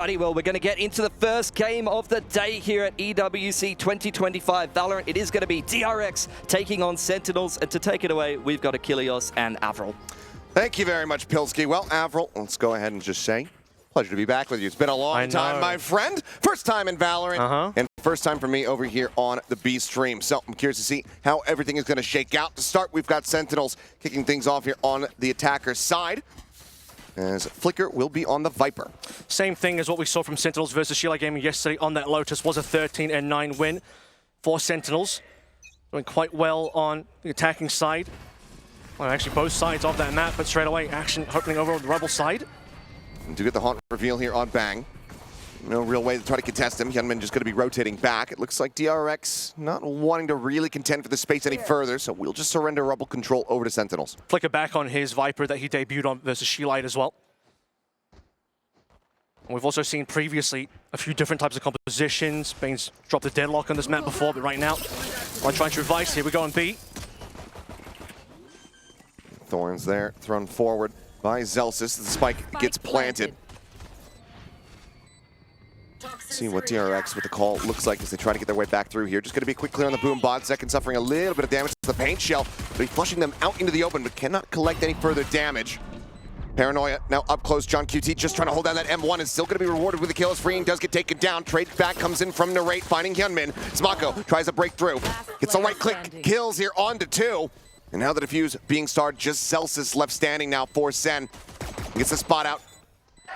Well, we're going to get into the first game of the day here at EWC 2025 Valorant. It is going to be DRX taking on Sentinels, and to take it away, we've got Achilles and Avril. Thank you very much, Pilsky. Well, Avril, let's go ahead and just say, pleasure to be back with you. It's been a long time, my friend. First time in Valorant, and first time for me over here on the B stream. So I'm curious to see how everything is going to shake out. To start, we've got Sentinels kicking things off here on the attacker side, as Flicker will be on the Viper. Same thing as what we saw from Sentinels versus Sheila Gaming yesterday on that Lotus. Was a 13-9 win for Sentinels. Doing quite well on the attacking side. Well, actually both sides of that map, but straight away action opening over on the Rebel side. And to get the haunt reveal here on Bang. No real way to try to contest him. Hyunmin just going to be rotating back. It looks like DRX not wanting to really contend for the space any further, so we'll just surrender Rebel control over to Sentinels. Flicker back on his Viper that he debuted on versus She-Light as well. And we've also seen previously a few different types of compositions. Bane's dropped the deadlock on this map before, but right now, I'm trying to revise. Here we go on B. Thorns there, thrown forward by Zelsis. The spike gets planted. See what DRX with the call looks like as they try to get their way back through here. Just going to be a quick clear on the boom bot. Second suffering a little bit of damage to the paint shell, but he's flushing them out into the open, but cannot collect any further damage. Paranoia now up close. John QT just trying to hold down that M1 and still going to be rewarded with the kill as Freeing does get taken down. Trade back comes in from Narrate, finding Hyunmin. Smako tries to break through. Gets the right click, kills here on to 2. And now the defuse being started, just Celsius left standing now for Sen. Gets the spot out.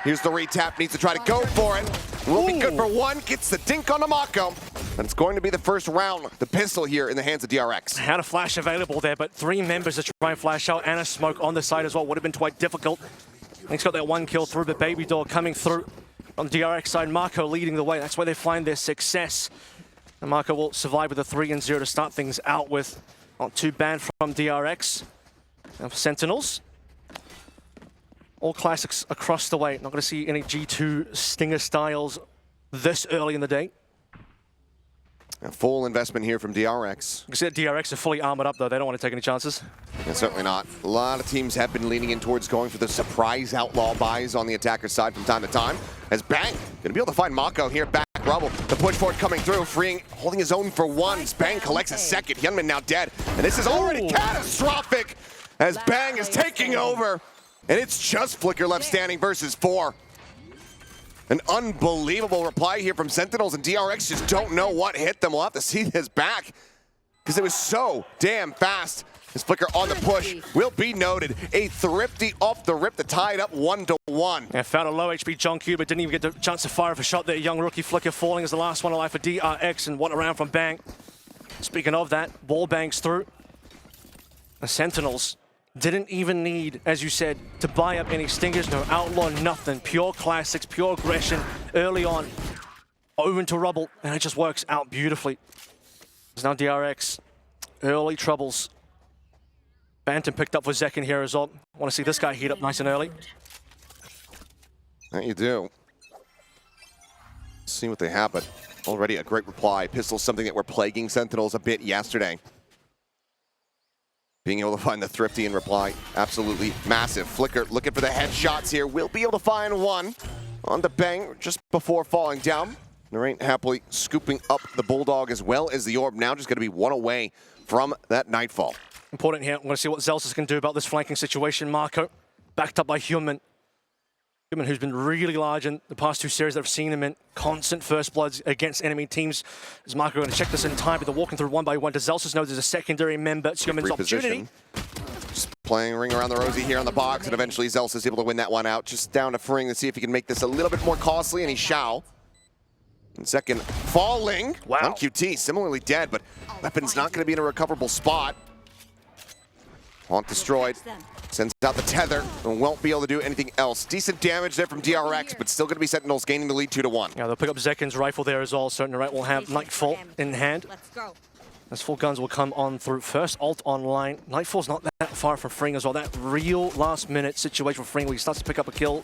Here's the retap, needs to try to go for it. Will be good for 1, gets the dink on the Mako. And it's going to be the first round, the pistol here in the hands of DRX. Had a flash available there, but 3 members to try and flash out and a smoke on the side as well. Would have been quite difficult. He's got that 1 kill through, but Baby Doll coming through on the DRX side. Mako leading the way, that's where they find their success. And Mako will survive with a 3-0 to start things out with. Not too bad from DRX. Now for Sentinels. All classics across the way. Not going to see any G2 Stinger styles this early in the day. A full investment here from DRX. You can see that DRX are fully armored up though. They don't want to take any chances. Yeah, certainly not. A lot of teams have been leaning in towards going for the surprise outlaw buys on the attacker side from time to time. As Bang going to be able to find Mako here back. Rubble, the push forward coming through, Freeing holding his own for 1. Bang collects a second. Hyunmin now dead. And this is already catastrophic as Bang is taking over. And it's just Flicker left standing versus 4. An unbelievable reply here from Sentinels, and DRX just don't know what hit them. We'll have to see this back because it was so damn fast. His Flicker on the push will be noted. A thrifty off the rip to tie it up 1-1. Yeah, found a low HP John Q, but didn't even get the chance to fire off a shot there. Young rookie Flicker falling as the last one alive for DRX, and what a round from Bang. Speaking of that, ball bangs through. The Sentinels didn't even need, as you said, to buy up any stingers, no outlaw, nothing. Pure classics, pure aggression early on. Over into Rubble, and it just works out beautifully. There's now DRX, early troubles. Bantam picked up for Zekin here as well. Want to see this guy heat up nice and early. That you do. See what they have, but already a great reply. Pistol's something that we're plaguing Sentinels a bit yesterday. Being able to find the thrifty in reply, absolutely massive. Flicker looking for the headshots here. We'll be able to find 1 on the Bang just before falling down. Narrate happily scooping up the Bulldog as well as the Orb. Now just going to be 1 away from that Nightfall. Important here. I'm going to see what Zelsis can do about this flanking situation. Mako backed up by Hyunmin. Hyunmin, who's been really large in the past 2 series that I've seen him in. Constant first bloods against enemy teams. Is Mako going to check this in time, but they're walking through 1 by 1. Does Zelsis know there's a secondary member? It's Hyunmin's opportunity. Just playing ring around the rosy here on the box, and eventually Zelsis is able to win that one out. Just down to Freeing to see if he can make this a little bit more costly, and he shall. And second, falling. Wow. On QT, similarly dead, but weapon's not going to be in a recoverable spot. Haunt destroyed. Sends out the tether and won't be able to do anything else. Decent damage there from DRX, but still going to be Sentinels gaining the lead 2-1. Yeah, they'll pick up Zekin's rifle there as well. So Narrate will have Nightfall in hand. As full guns will come on through. First ult online. Nightfall's not that far from Freeing as well. That real last-minute situation for Freeing where he starts to pick up a kill.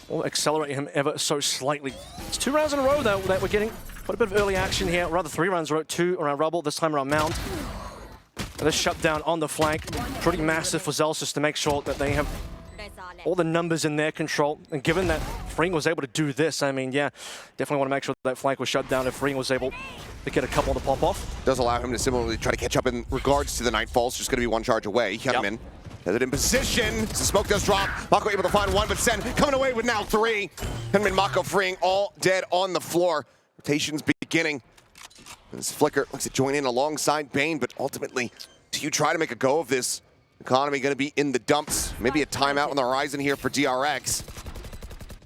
Will accelerate him ever so slightly. It's 2 rounds in a row though that we're getting quite a bit of early action here. Rather 3 rounds in a row, 2 around Rubble, this time around Mound. And this shutdown on the flank, pretty massive for Zelsis to make sure that they have all the numbers in their control. And given that Freeing was able to do this, I mean, yeah, definitely want to make sure that flank was shut down if Freeing was able to get a couple on the pop-off. Does allow him to similarly try to catch up in regards to the Nightfalls. Just going to be one charge away. Hyunmin has it in position. The smoke does drop. Mako able to find one, but Sen coming away with now 3. Hyunmin, Mako freeing, all dead on the floor. Rotations beginning. This Flicker looks to join in alongside Bane, but ultimately, do you try to make a go of this? Economy going to be in the dumps. Maybe a timeout on the horizon here for DRX.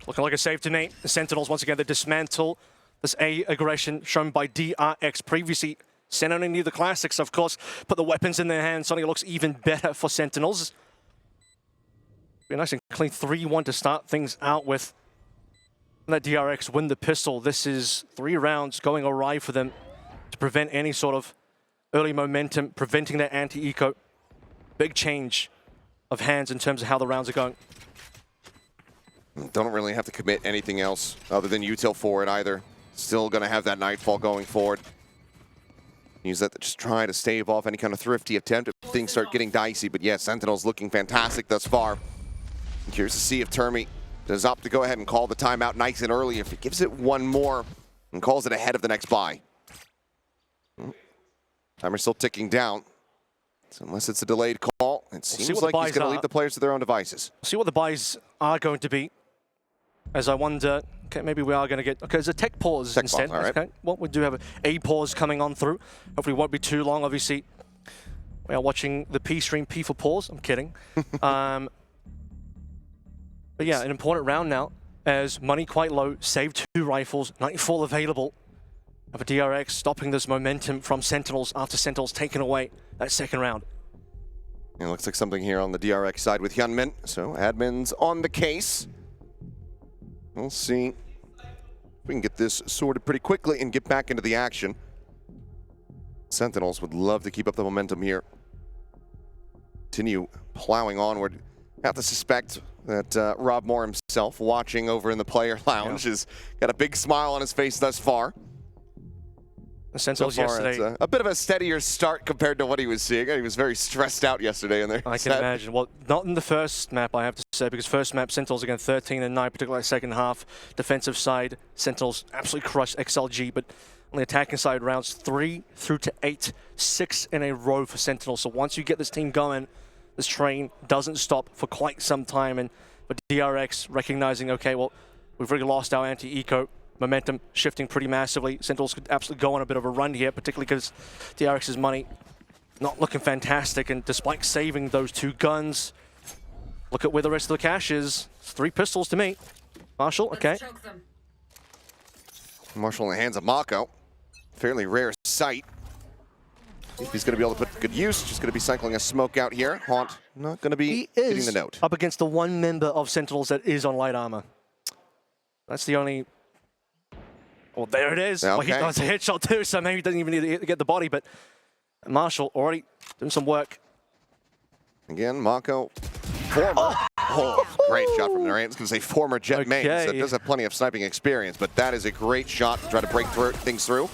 Looking like a save to Nate. The Sentinels, once again, they dismantle this A aggression shown by DRX previously. Sen only knew the classics, of course. Put the weapons in their hands. Suddenly it looks even better for Sentinels. Be a nice and clean 3-1 to start things out with. Let DRX win the pistol. This is 3 rounds going awry for them to prevent any sort of early momentum, preventing their anti-eco. Big change of hands in terms of how the rounds are going. Don't really have to commit anything else other than util for it either. Still going to have that Nightfall going forward. Use that to just try to stave off any kind of thrifty attempt if things start getting dicey. But yeah, Sentinels looking fantastic thus far. I'm curious to see if Termi does opt to go ahead and call the timeout nice and early. If he gives it one more and calls it ahead of the next buy. Timer's still ticking down. So unless it's a delayed call, it seems like he's going to leave the players to their own devices. See what the buys are going to be. As I wonder, okay, maybe we are going to get, okay, there's a tech pause instead. All right. Okay, well, we do have a pause coming on through. Hopefully it won't be too long, obviously. We are watching the P stream, P for pause. I'm kidding. But yeah, an important round now, as money quite low, save 2 rifles, Nightfall available. For DRX stopping this momentum from Sentinels after Sentinels taking away that second round. It looks like something here on the DRX side with Hyunmin. So admin's on the case. We'll see if we can get this sorted pretty quickly and get back into the action. Sentinels would love to keep up the momentum here. Continue plowing onward. Have to suspect that Rob Moore himself, watching over in the player lounge, has got a big smile on his face thus far. The Sentinels so far, yesterday. It's a bit of a steadier start compared to what he was seeing. He was very stressed out yesterday in there. I can imagine. Well, not in the first map, I have to say, because first map, Sentinels again 13 and 9, particularly second half. Defensive side, Sentinels absolutely crushed XLG, but on the attacking side, rounds 3 through to 8, 6 in a row for Sentinels. So once you get this team going, this train doesn't stop for quite some time. And for DRX recognizing, okay, well, we've already lost our anti-eco. Momentum shifting pretty massively. Sentinels could absolutely go on a bit of a run here, particularly because DRX's money not looking fantastic. And despite saving those 2 guns, look at where the rest of the cash is. It's 3 pistols to me. Marshall, okay. Marshall in the hands of Mako. Fairly rare sight. If he's going to be able to put good use, just going to be cycling a smoke out here. Haunt not going to be hitting the note. Up against the 1 member of Sentinels that is on light armor. That's the only... Well, there it is. Okay. Well, he does a headshot too, so maybe he doesn't even need to get the body, but Marshall already doing some work. Again, Mako, former. Oh, great shot from Narayan. I was going to say former Jet main, so does have plenty of sniping experience, but that is a great shot to try to break things through.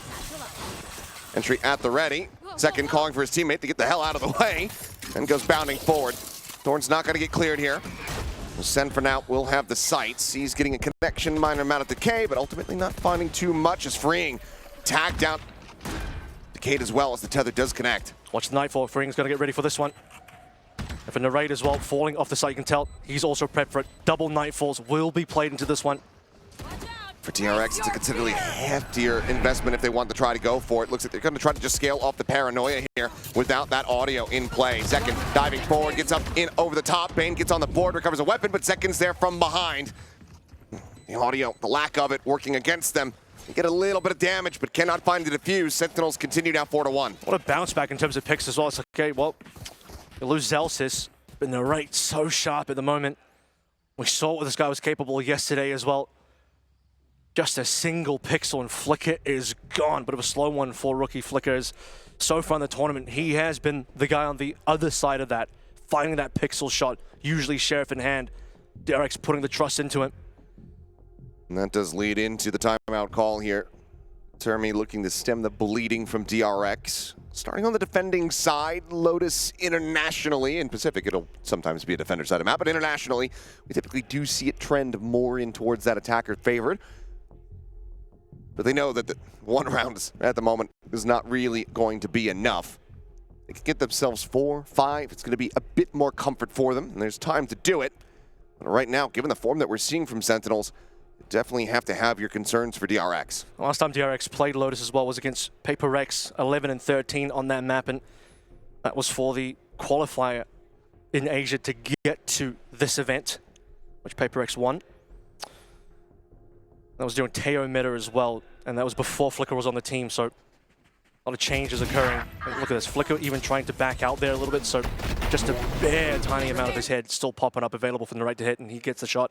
Entry at the ready. Second calling for his teammate to get the hell out of the way, and goes bounding forward. Thorn's not going to get cleared here. Sen for now will have the sights. He's getting a connection, minor amount of decay, but ultimately not finding too much as Freeing tagged out. Decayed as well as the tether does connect. Watch the Nightfall. Freeing's going to get ready for this one. And for Narrate as well, falling off the site, you can tell he's also prepped for it. Double Nightfalls will be played into this one. For DRX, it's a considerably heftier investment if they want to try to go for it. Looks like they're going to try to just scale off the paranoia here without that audio in play. Second, diving forward, gets up in over the top. Bane gets on the board, recovers a weapon, but Second's there from behind. The audio, the lack of it, working against them. They get a little bit of damage, but cannot find the defuse. Sentinels continue now 4-1. What a bounce back in terms of picks as well. It's like, okay, well, you lose Zelsis, but Narrate's so sharp at the moment. We saw what this guy was capable yesterday as well. Just a single pixel and Flicker is gone. Bit of a slow one for rookie Flickers. So far in the tournament, he has been the guy on the other side of that, finding that pixel shot, usually Sheriff in hand. DRX putting the trust into him. And that does lead into the timeout call here. Termi looking to stem the bleeding from DRX. Starting on the defending side, Lotus internationally, in Pacific it'll sometimes be a defender side of the map, but internationally, we typically do see it trend more in towards that attacker favored. But they know that the 1 round at the moment is not really going to be enough. They can get themselves 4, 5, it's going to be a bit more comfort for them, and there's time to do it. But right now, given the form that we're seeing from Sentinels, you definitely have to have your concerns for DRX. Last time DRX played Lotus as well was against PaperX, 11 and 13 on that map, and that was for the qualifier in Asia to get to this event, which PaperX won. That was during Teo meta as well, and that was before Flicker was on the team, so a lot of changes occurring. And look at this, Flicker even trying to back out there a little bit, so just a bare tiny amount of his head still popping up available from the right to hit, and he gets the shot.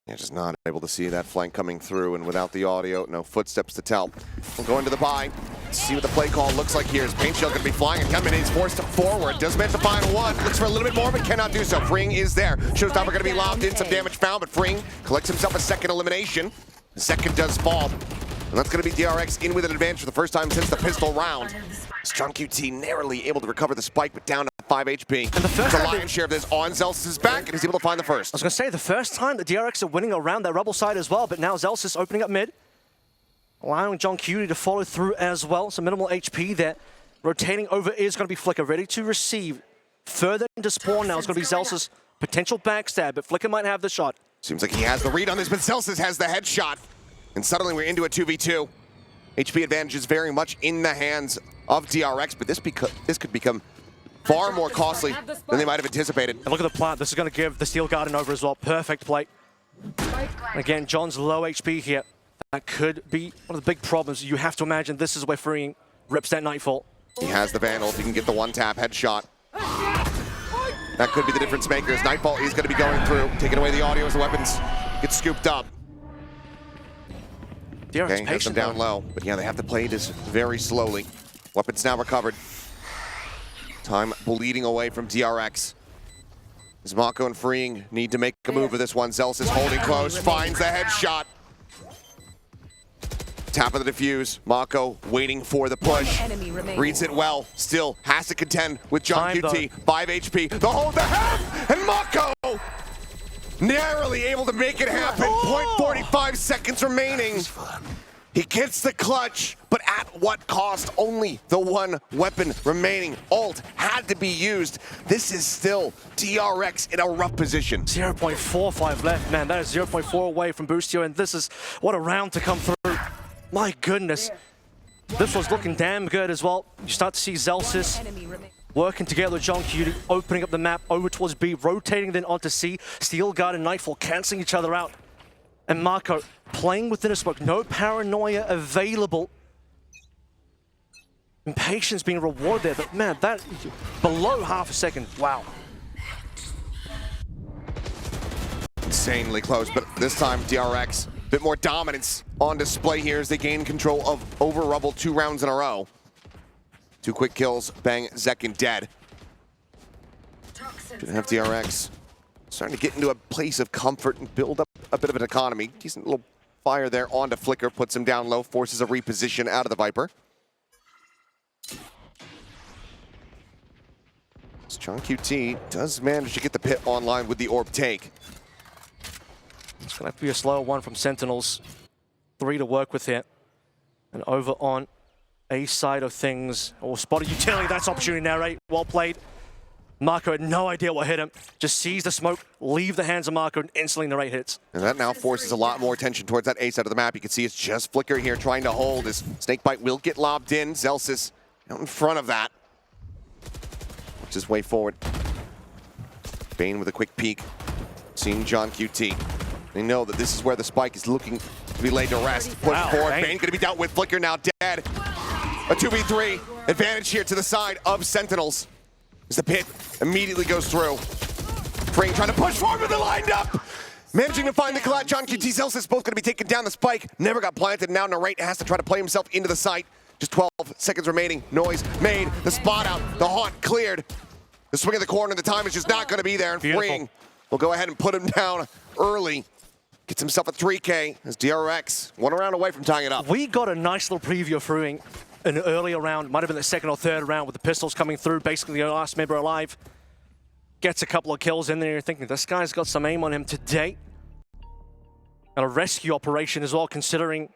Yeah, just not able to see that flank coming through, and without the audio, no footsteps to tell. We'll go into the buy, see what the play call looks like here. Is Paint Shell going to be flying, and Gunman is forced forward. Does manage to find one, looks for a little bit more, but cannot do so. Freeing is there. Showstopper going to be lobbed in, some damage found, but Freeing collects himself a second elimination. The second does fall, and that's going to be DRX in with an advantage for the first time since the pistol round. Strong QT narrowly able to recover the spike, but down to 5 HP. And the first lion's share of this on Zels's back, and he's able to find the first. I was going to say, the first time the DRX are winning around that Rebel side as well, but now Zelsis opening up mid, allowing John Cutie to follow through as well. Some minimal HP there. Rotating over is going to be Flicker, ready to receive. Further into spawn now is going to be Zelsis' potential backstab, but Flicker might have the shot. Seems like he has the read on this, but Zelsis has the headshot. And suddenly we're into a 2v2. HP advantage is very much in the hands of DRX, but this could become far more costly than they might have anticipated. And look at the plant. This is going to give the Steel Garden over as well. Perfect play. Again, John's low HP here. That could be one of the big problems. You have to imagine this is where Freeing rips that Nightfall. He has the Vandal. If he can get the one-tap headshot, that could be the difference maker, as Nightfall is going to be going through, taking away the audio as the weapons get scooped up. DRX Okay, has them down low, but yeah, they have to play this very slowly. Weapons now recovered. Time bleeding away from DRX. As Mako and Freeing need to make a move with this one. Zels is holding close, finds the headshot. Tap of the defuse. Mako waiting for the push. Reads it well. Still has to contend with John QT. 5 HP. The hold the half, and Mako narrowly able to make it happen. 0.45 seconds remaining. He gets the clutch, but at what cost? Only the one weapon remaining. Ult had to be used. This is still DRX in a rough position. 0.45 left, man. That is 0.4 away from Boostio, and this is what a round to come through. My goodness. This was looking damn good as well. You start to see Zelsis working together with John Cutie, opening up the map over towards B, rotating then onto C. Steel Guard and Nightfall cancelling each other out. And Mako playing within a smoke. No paranoia available. Impatience being rewarded there, but man, that below half a second. Wow. Insanely close, but this time DRX, a bit more dominance on display here as they gain control of over Rubble 2 rounds in a row. 2 quick kills, bang, Zekin dead. Didn't have DRX starting to get into a place of comfort and build up a bit of an economy. Decent little fire there onto Flicker, puts him down low, forces a reposition out of the Viper. John QT does manage to get the pit online with the orb take. It's going to be a slower one from Sentinels. 3 to work with here. And over on A side of things, spotted utility, that's opportunity narrate, well played. Mako had no idea what hit him. Just sees the smoke, leave the hands of Mako, and instantly narrate hits. And that now forces a lot more attention towards that A side of the map. You can see it's just Flicker here trying to hold. His Snakebite will get lobbed in. Zelsis out in front of that. Works his way forward. Bane with a quick peek. Seeing John QT. They know that this is where the spike is looking to be laid to rest. Push forward. Bane going to be dealt with. Flicker now dead. A 2v3. Advantage here to the side of Sentinels. As the pit immediately goes through. Freeing trying to push forward with the lined up. Managing to find the collide. John QT, Zelsis both going to be taking down the spike. Never got planted. Now Narrate has to try to play himself into the site. Just 12 seconds remaining. Noise made. The spot out. The haunt cleared. The swing of the corner. The time is just not going to be there. And Freeing will go ahead and put him down early. Gets himself a 3K as DRX 1 round away from tying it up. We got a nice little preview of Freeing an earlier round, might have been the second or third round with the pistols coming through, basically the last member alive. Gets a couple of kills in there, you're thinking, this guy's got some aim on him today. And a rescue operation as well, considering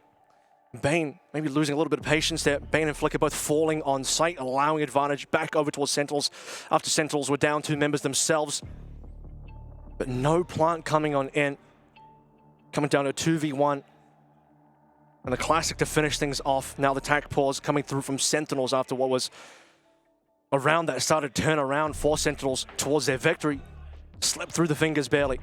Bane maybe losing a little bit of patience there. Bane and Flicker both falling on site, allowing advantage back over towards Sentinels after Sentinels were down 2 members themselves. But no plant coming on in. Coming down to a 2v1. And the classic to finish things off. Now the tack pause coming through from Sentinels after what was a round that started to turn around for Sentinels towards their victory. Slipped through the fingers barely.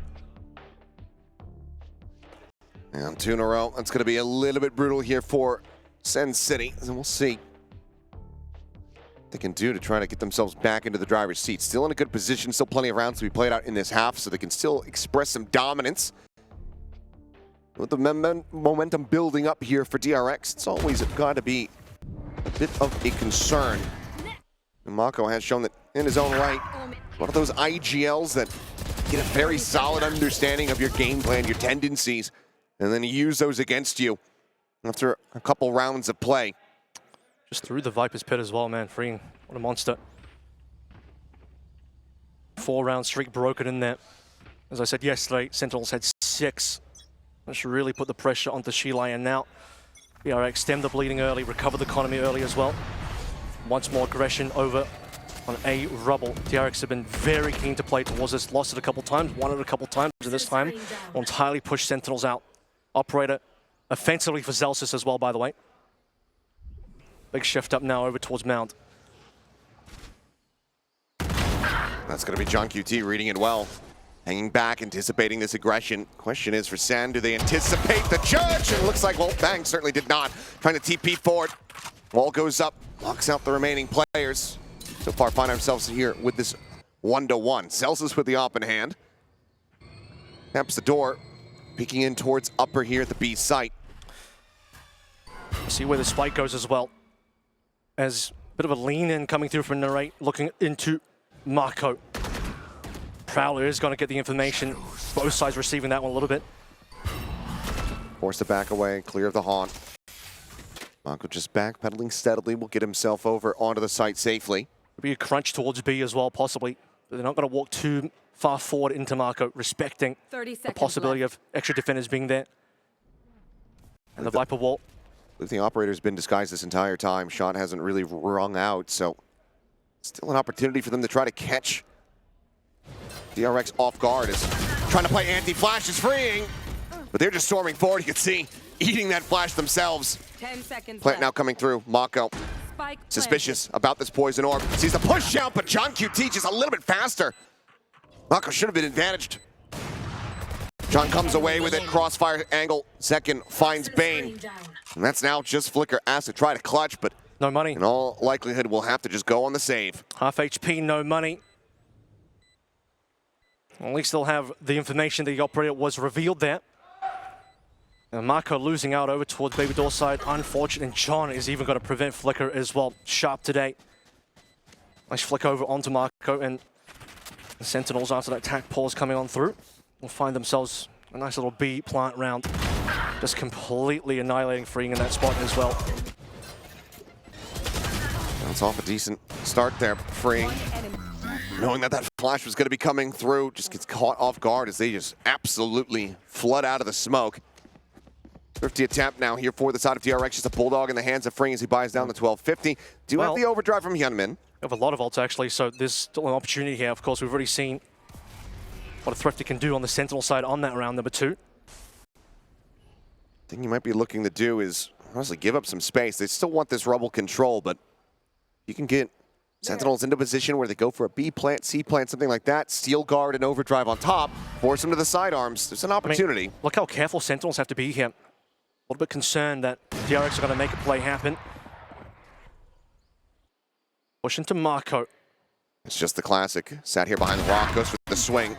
And 2 in a row. That's going to be a little bit brutal here for Sen City. And we'll see what they can do to try to get themselves back into the driver's seat. Still in a good position. Still plenty of rounds to be played out in this half, so they can still express some dominance. With the momentum building up here for DRX, it's always got to be a bit of a concern. And Mako has shown that in his own right, one of those IGLs that get a very solid understanding of your game plan, your tendencies, and then use those against you after a couple rounds of play. Just through the Viper's pit as well, man. Freeing, what a monster. 4-round streak broken in there. As I said yesterday, Sentinels had 6. That should really put the pressure onto Shilai, and now DRX stem the bleeding early, recover the economy early as well. Once more aggression over on A Rubble. DRX have been very keen to play towards this. Lost it a couple times, won it a couple times, and this time will entirely push Sentinels out. Operator offensively for Zelsis as well, by the way. Big shift up now over towards Mount. That's going to be John QT reading it well. Hanging back, anticipating this aggression. Question is for Sen, do they anticipate the judge? And it looks like, well, Bang certainly did not. Trying to TP forward. Wall goes up, locks out the remaining players. So far, find ourselves here with this 1-to-1. Celsius with the op in hand. Taps the door, peeking in towards upper here at the B site. See where the spike goes as well. As a bit of a lean in coming through from Narrate, looking into Mako. Prowler is going to get the information. Both sides receiving that one a little bit. Forced to back away, clear of the haunt. Mako just backpedaling steadily, will get himself over onto the site safely. There'll be a crunch towards B as well, possibly. But they're not going to walk too far forward into Mako, respecting the possibility of extra defenders being there. And the Viper wall. I believe the operator's been disguised this entire time. Shot hasn't really rung out, so still an opportunity for them to try to catch DRX off guard. Is trying to play anti-flash, is freeing, but they're just storming forward. You can see, eating that flash themselves. 10 seconds Plant now coming through. Mako, suspicious about this poison orb. Sees the push out, but John QT just a little bit faster. Mako should have been advantaged. John comes away with it. Crossfire angle. Second finds Bane. And that's now just Flicker asked to try to clutch, but no money. In all likelihood, we'll have to just go on the save. Half HP, no money. At least they'll have the information that the operator was revealed there. And Mako losing out over towards Baby Door side. Unfortunate, and John is even going to prevent Flicker as well. Sharp today. Nice flick over onto Mako, and the Sentinels, after that tack pause coming on through, will find themselves a nice little B plant round. Just completely annihilating Freeing in that spot as well. That's off a decent start there, Freeing. Knowing that that flash was going to be coming through, just gets caught off guard as they just absolutely flood out of the smoke. Thrifty attempt now here for the side of DRX, just a bulldog in the hands of Freeing as he buys down the 1250. Do have the overdrive from Hyunmin. We have a lot of ults actually, so there's still an opportunity here. Of course, we've already seen what a Thrifty can do on the Sentinel side on that round number 2. Thing you might be looking to do is honestly give up some space. They still want this rubble control, but you can get Sentinels into a position where they go for a B plant, C plant, something like that. Steel guard and overdrive on top. Force them to the sidearms. There's an opportunity. I mean, look how careful Sentinels have to be here. A little bit concerned that DRX are going to make a play happen. Push into Mako. It's just the classic. Sat here behind the rock, goes for the swing.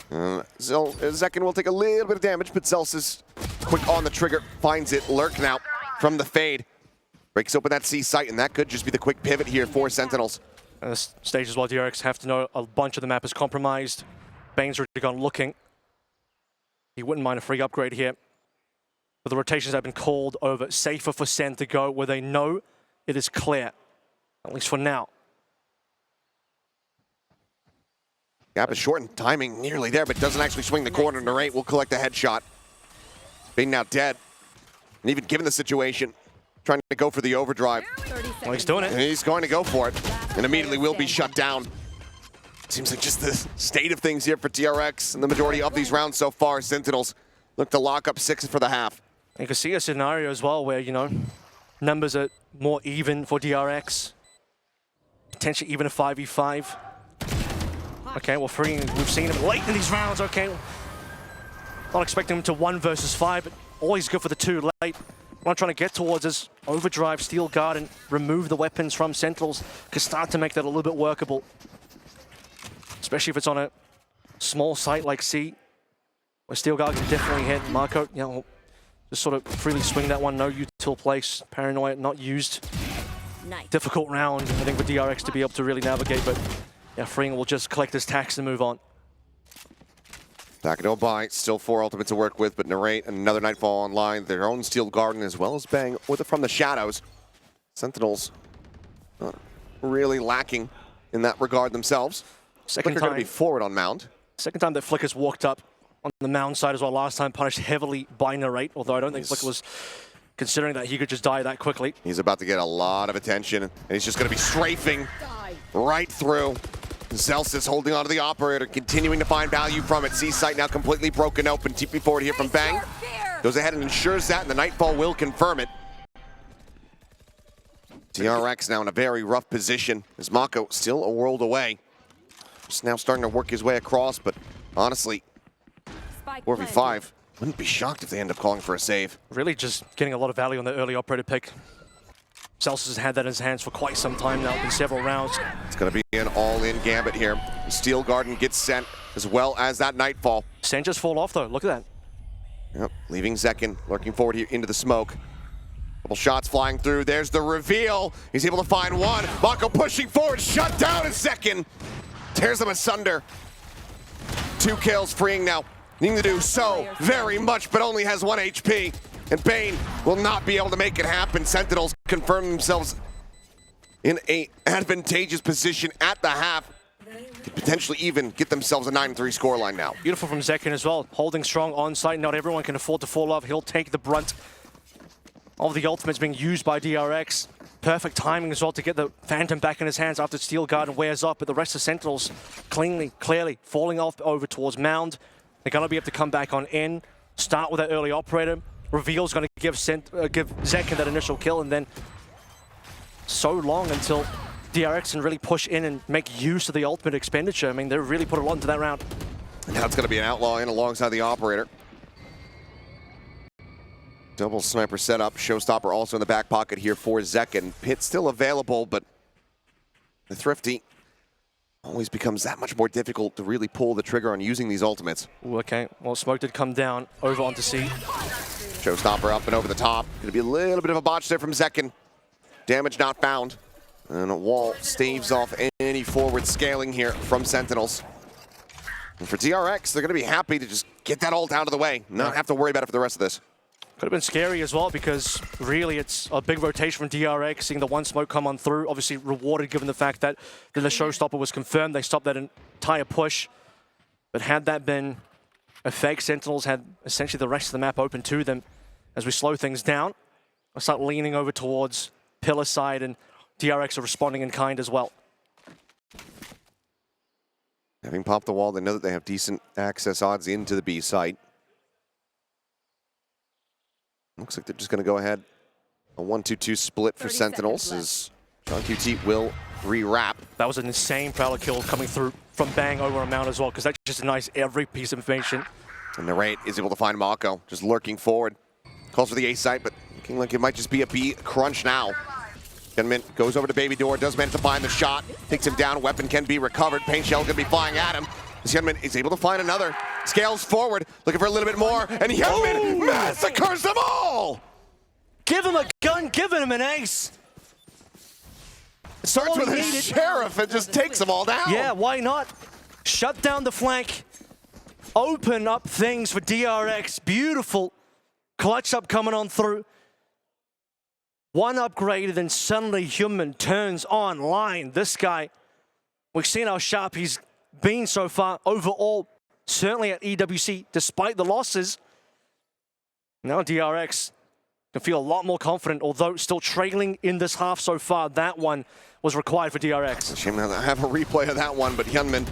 Zekin will take a little bit of damage, but Zels is quick on the trigger. Finds it. Lurk now from the fade. Breaks open that C site, and that could just be the quick pivot here for Sentinels. At this stage as well, DRX have to know a bunch of the map is compromised. Bane's already gone looking. He wouldn't mind a free upgrade here. But the rotations have been called over. Safer for Sen to go where they know it is clear, at least for now. Gap is shortened, timing nearly there, but doesn't actually swing the corner. Narrate will collect the headshot. Being now dead, and even given the situation, trying to go for the overdrive. Well, he's doing it. And he's going to go for it, and immediately will be shut down. Seems like just the state of things here for DRX and the majority of these rounds so far. Sentinels look to lock up 6 for the half. You can see a scenario as well where, you know, numbers are more even for DRX. Potentially even a 5v5. Okay, well, we've seen him late in these rounds, okay. Not expecting him to 1 versus 5, but always good for the 2 late. What I'm trying to get towards is overdrive, steel guard, and remove the weapons from Sentinels. Can start to make that a little bit workable. Especially if it's on a small site like C, where steel guard can definitely hit. Marco, you know, just sort of freely swing that one, no util place. Paranoia not used. Nice. Difficult round, I think, for DRX to be able to really navigate, but yeah, Freeing will just collect his tax and move on. Back into a buy, still 4 ultimates to work with, but Narrate and another Nightfall online, their own Steel Garden as well as Bang with it from the shadows. Sentinels not really lacking in that regard themselves. Second Flicker time. going to be forward on Mound. Second time that Flicker's walked up on the Mound side as well. Last time punished heavily by Narrate, although I don't think Flicker was considering that he could just die that quickly. He's about to get a lot of attention, and he's just going to be strafing right through. Zelsis holding onto the operator, continuing to find value from it. C-site now completely broken open. TP forward here from Bang. Goes ahead and ensures that, and the Nightfall will confirm it. DRX now in a very rough position, as Mako still a world away. Just now starting to work his way across, but honestly, 4v5. Wouldn't be shocked if they end up calling for a save. Really just getting a lot of value on the early operator pick. Zelsis has had that in his hands for quite some time now, in several rounds. It's going to be an all-in gambit here. The Steel Garden gets sent, as well as that Nightfall. Sen just fall off though, look at that. Yep, leaving Zekin, lurking forward here into the smoke. Couple shots flying through, there's the reveal. He's able to find one. Mako pushing forward, shut down in second. Tears them asunder. 2 kills, Freeing now. Needing to do so very much, but only has 1 HP. And Bane will not be able to make it happen. Sentinels confirm themselves in an advantageous position at the half. Could potentially even get themselves a 9-3 scoreline now. Beautiful from Zekin as well, holding strong on site. Not everyone can afford to fall off. He'll take the brunt of the ultimates being used by DRX. Perfect timing as well to get the Phantom back in his hands after Steel Guard wears off, but the rest of Sentinels clearly falling off over towards Mound. They're going to be able to come back on in, start with that early operator. Reveal's going to give Zekin that initial kill, and then so long until DRX can really push in and make use of the ultimate expenditure. I mean, they really put a lot into that round. And now it's going to be an outlaw in alongside the operator. Double sniper setup. Showstopper also in the back pocket here for Zekin. Pit still available, but the Thrifty always becomes that much more difficult to really pull the trigger on using these ultimates. Ooh, okay, well, smoke did come down over onto C. Showstopper up and over the top. Gonna be a little bit of a botch there from Zekin. Damage not found. And a wall staves off any forward scaling here from Sentinels. And for DRX, they're gonna be happy to just get that ult out of the way. Not have to worry about it for the rest of this. Could have been scary as well, because really it's a big rotation from DRX, seeing the 1 smoke come on through. Obviously rewarded given the fact that the showstopper was confirmed. They stopped that entire push. But had that been a fake, Sentinels had essentially the rest of the map open to them. As we slow things down, I start leaning over towards pillar side, and DRX are responding in kind as well. Having popped the wall, they know that they have decent access odds into the B site. Looks like they're just going to go ahead. A 1-2-2 split for Sentinels as John QT will re-wrap. That was an insane Prowler kill coming through from Bang over a Mount as well, because that's just a nice every piece of information. And Narrate is able to find Mako, just lurking forward. Calls for the A site, but looking like it might just be a B crunch now. Gunman goes over to Baby Door, does manage to find the shot, takes him down, weapon can be recovered, paint shell gonna be flying at him. Gunman is able to find another, scales forward, looking for a little bit more, and Gunman massacres them all! Give him a gun, give him an ace! Starts with a sheriff and just takes them all down. Yeah, why not? Shut down the flank, open up things for DRX, beautiful clutch up coming on through. One upgrade, and then suddenly Human turns online. This guy, we've seen how sharp he's been so far overall, certainly at EWC, despite the losses. Now DRX can feel a lot more confident, although still trailing in this half so far. That one was required for DRX. Shame not to have a replay of that one, but Hyunmin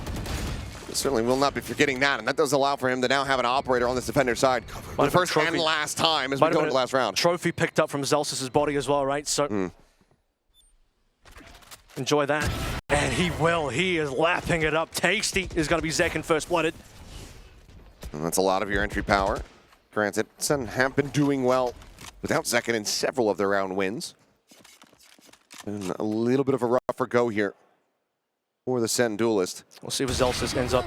certainly will not be forgetting that, and that does allow for him to now have an operator on this defender side for the first and last time as we go into the last round. Trophy picked up from Zelsis' body as well, right? So enjoy that. And he will. He is lapping it up. Tasty is going to be second first blooded. And that's a lot of your entry power. Granted, Sen have been doing well without Zekin in several of their round wins. And a little bit of a rougher go here for the Sen duelist. We'll see if Zelsis ends up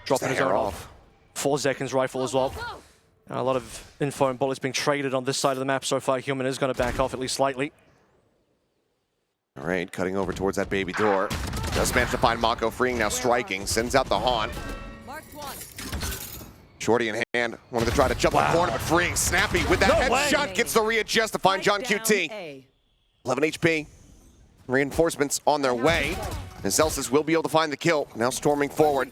dropping his own off. 4 Zekin's rifle as well. A lot of info and bullets being traded on this side of the map so far. Human is going to back off at least slightly. All right, cutting over towards that baby door. Does manage to find Mako, freeing now, striking. Sends out the Haunt. Shorty in hand. Wanted to try to jump on the corner, but freeing Snappy with that headshot. Gets the readjust to find John QT. 11 HP. Reinforcements on their way. And Zelsis will be able to find the kill. Now storming forward.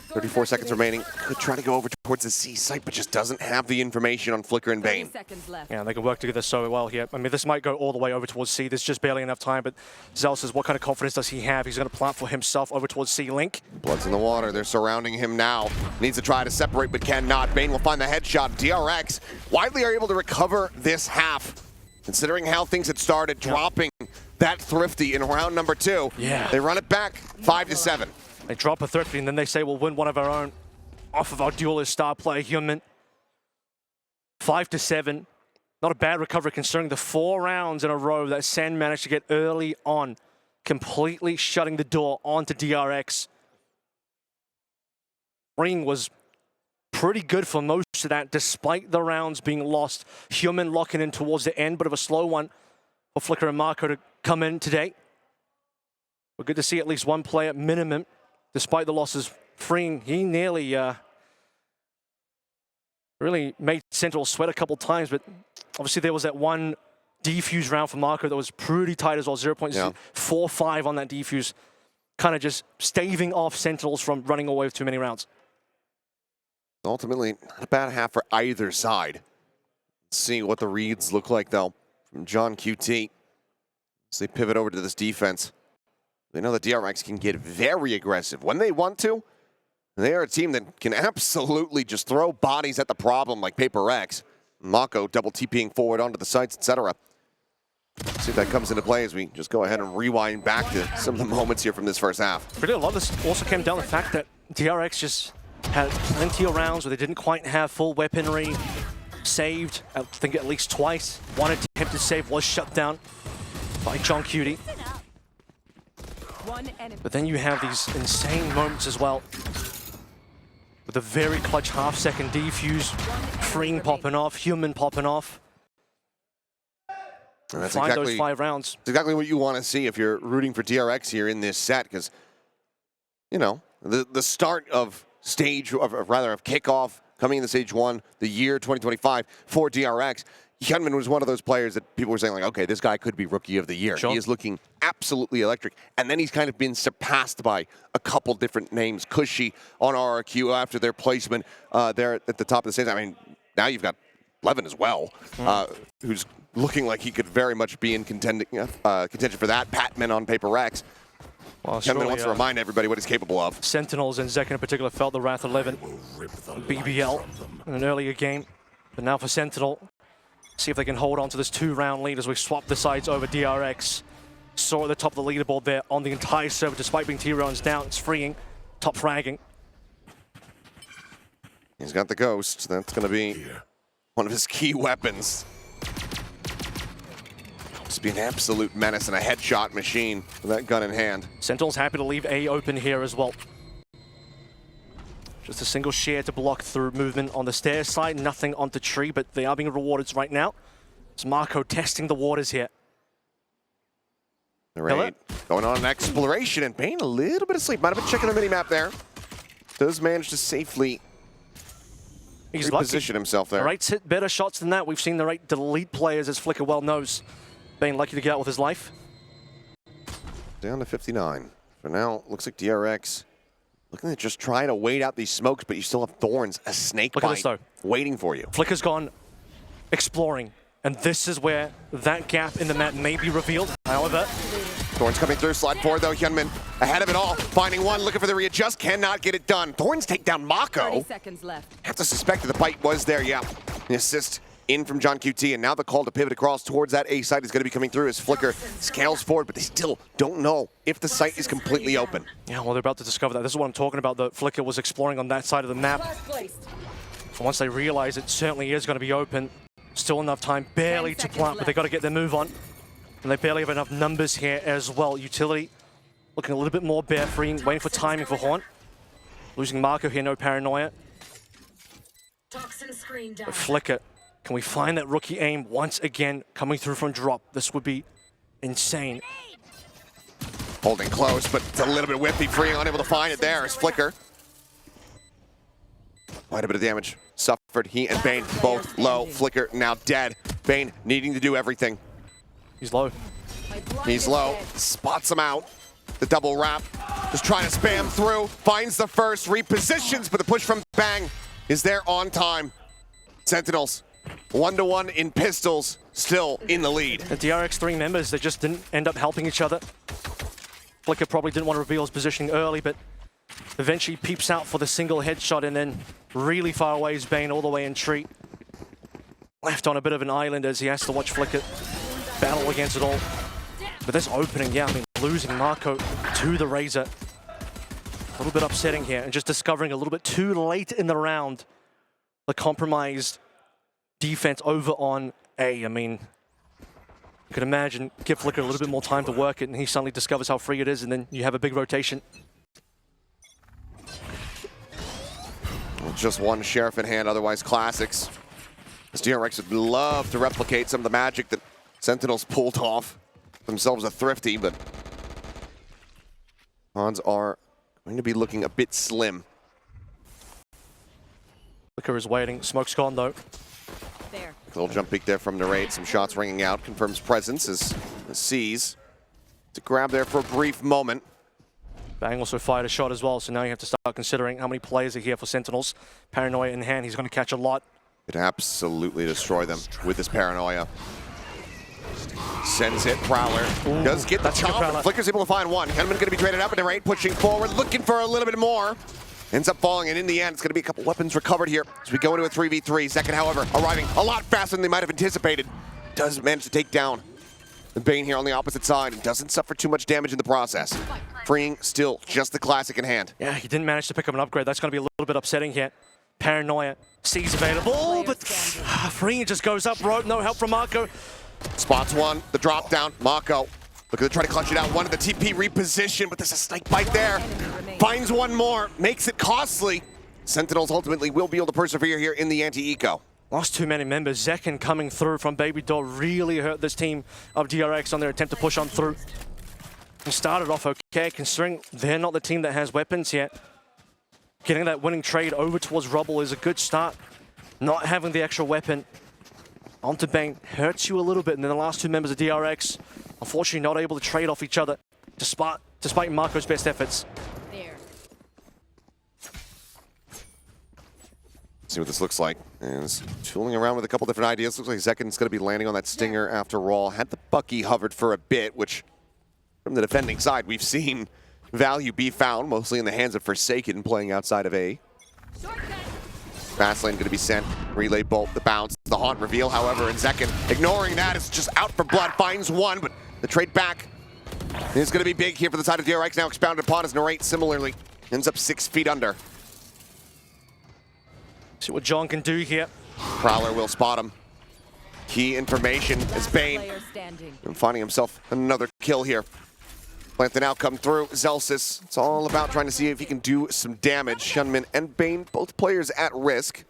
34 seconds remaining. Could try to go over towards the C site, but just doesn't have the information on Flicker and Bane. Yeah, they can work together so well here. I mean, this might go all the way over towards C. There's just barely enough time, but Zelsis, what kind of confidence does he have? He's going to plant for himself over towards C-Link. Blood's in the water. They're surrounding him now. Needs to try to separate, but cannot. Bane will find the headshot. DRX widely are able to recover this half. Considering how things had started, dropping that Thrifty in round number 2. Yeah. They run it back 5-7. They drop a Thrifty, and then they say, we'll win one of our own off of our duelist star player, Human. 5-7. Not a bad recovery considering the 4 rounds in a row that Sen managed to get early on, completely shutting the door onto DRX. Ring was pretty good for most of that, despite the rounds being lost. Human locking in towards the end, bit of a slow one for Flicker and Marco to come in today. We're good to see at least one player minimum, despite the losses, freeing. He nearly really made Sentinel sweat a couple times, but obviously there was that one defuse round for Marco that was pretty tight as well, 0.45 on that defuse, kind of just staving off Sentinels from running away with too many rounds. Ultimately, not a bad half for either side. Let's see what the reads look like, though, from John QT as they pivot over to this defense. They know that DRX can get very aggressive when they want to. They are a team that can absolutely just throw bodies at the problem like Paper X. Mako double TPing forward onto the sites, etc. See if that comes into play as we just go ahead and rewind back to some of the moments here from this first half. Really, a lot of this also came down to the fact that DRX just had plenty of rounds where they didn't quite have full weaponry saved. I think at least twice. One attempted save was shut down by John Cutie. But then you have these insane moments as well, with a very clutch half-second defuse, Freeing popping off, Human popping off. And that's find exactly those 5 rounds. That's exactly what you want to see if you're rooting for DRX here in this set, because, you know, the start of stage, of kickoff, coming into stage 1, the year 2025 for DRX, Hyunmin was one of those players that people were saying, like, okay, this guy could be Rookie of the Year. Sure. He is looking absolutely electric. And then he's kind of been surpassed by a couple different names. Cushy on RRQ after their placement there at the top of the stage. I mean, now you've got Levin as well, who's looking like he could very much be in contention for that. Patman on Paper X. Well, Hyunmin wants to remind everybody what he's capable of. Sentinels and Zekin in particular felt the wrath of Levin. BBL in an earlier game. But now for Sentinel, see if they can hold on to this 2-round lead as we swap the sides over. DRX saw at the top of the leaderboard there on the entire server, despite being 2 rounds down. It's freeing, top fragging. He's got the Ghost. That's going to be one of his key weapons. Just be an absolute menace and a headshot machine with that gun in hand. Sentinel's happy to leave A open here as well. Just a single share to block through movement on the stairs side, nothing onto tree, but they are being rewarded right now. It's Marco testing the waters here. All right, going on an exploration, and Bane a little bit of sleep. Might have been checking the mini-map there. Does manage to safely He's lucky. Reposition himself there. The Right's hit better shots than that. We've seen the Right delete players, as Flicker well knows. Being lucky to get out with his life. Down to 59. For now, looks like DRX looking to just try to wait out these smokes, but you still have Thorns, a snake Look bite, at this, though. waiting for you. Flicker's gone exploring, and this is where that gap in the map may be revealed. However, Thorns coming through, slide forward though, Hyunmin ahead of it all, finding one, looking for the readjust, cannot get it done. Thorns take down Mako. 30 seconds left. Have to suspect that the bite was there, yeah. The assist in from John QT, and now the call to pivot across towards that A site is going to be coming through as Flicker scales forward, but they still don't know if the site is completely open. yeah, well, they're about to discover that. This is what I'm talking about. The Flicker was exploring on that side of the map. And once they realize it certainly is going to be open, still enough time, barely to plant, but they got to get their move on. And they barely have enough numbers here as well. Utility looking a little bit more bare free, waiting for timing for Horn. Losing Marco here, no paranoia. But Flicker, can we find that rookie aim once again coming through from drop? This would be insane. Holding close, but it's a little bit whippy, free, unable to find it there as Flicker. Quite a bit of damage suffered. He and Bane both low. Flicker now dead. Bane needing to do everything. He's low. He's low, spots him out. The double wrap, just trying to spam through, finds the first, repositions, but the push from Bang is there on time. Sentinels, 1-1 in pistols, still in the lead. The DRX 3 members, they just didn't end up helping each other. Flicker probably didn't want to reveal his positioning early, but eventually peeps out for the single headshot, and then really far away is Bane all the way in tree. Left on a bit of an island as he has to watch Flicker battle against it all. But this opening, yeah, I mean, losing Marco to the Razor. A little bit upsetting here, and just discovering a little bit too late in the round the compromised defense over on A. I mean, you could imagine, give Flicker a little bit more time to work it, and he suddenly discovers how free it is, and then you have a big rotation. Just one Sheriff in hand, otherwise classics. This DRX would love to replicate some of the magic that Sentinels pulled off. Themselves a thrifty, but odds are going to be looking a bit slim. Flicker is waiting. Smoke's gone, though. There. A little jump peek there from Narrate. Some shots ringing out. Confirms presence as sees to grab there for a brief moment. Bang also fired a shot as well, so now you have to start considering how many players are here for Sentinels. Paranoia in hand, he's going to catch a lot. Could absolutely destroy them with this paranoia. Sends it, Prowler. Ooh, does get the chop. Flicker's able to find one. Henman going to be traded up, and Narrate pushing forward, looking for a little bit more. Ends up falling, and in the end, it's going to be a couple weapons recovered here as we go into a 3v3. Second, however, arriving a lot faster than they might have anticipated. Does manage to take down the Bane here on the opposite side and doesn't suffer too much damage in the process. Freeing still just the classic in hand. Yeah, he didn't manage to pick up an upgrade. That's going to be a little bit upsetting here. Paranoia sees available, but Freeing just goes up rope. No help from Marco. Spots one, the drop down. Mako looking to try to clutch it out. One of the TP reposition, but there's a snake bite there. Finds one more, makes it costly. Sentinels ultimately will be able to persevere here in the anti-eco. Lost too many members. Zekin coming through from Baby Doll really hurt this team of DRX on their attempt to push on through. They started off okay, considering they're not the team that has weapons yet. Getting that winning trade over towards Rubble is a good start. Not having the extra weapon onto Bang hurts you a little bit, and then the last two members of DRX, unfortunately not able to trade off each other, despite Marco's best efforts. There. See what this looks like. And it's tooling around with a couple different ideas. Looks like Zekin's going to be landing on that Stinger after all. Had the Bucky hovered for a bit, which from the defending side, we've seen value be found, mostly in the hands of Forsaken playing outside of A. Fast lane going to be sent. Relay bolt, the bounce, the haunt reveal, however, and Zekin ignoring that is just out for blood, finds one, but the trade back is going to be big here for the side of DRX, now expounded upon as Narrate similarly ends up 6 feet under. See what John can do here. Prowler will spot him. Key information as Bane and finding himself another kill here. Planted out, come through. Zelsis, it's all about trying to see if he can do some damage. Shunmin and Bane, both players at risk.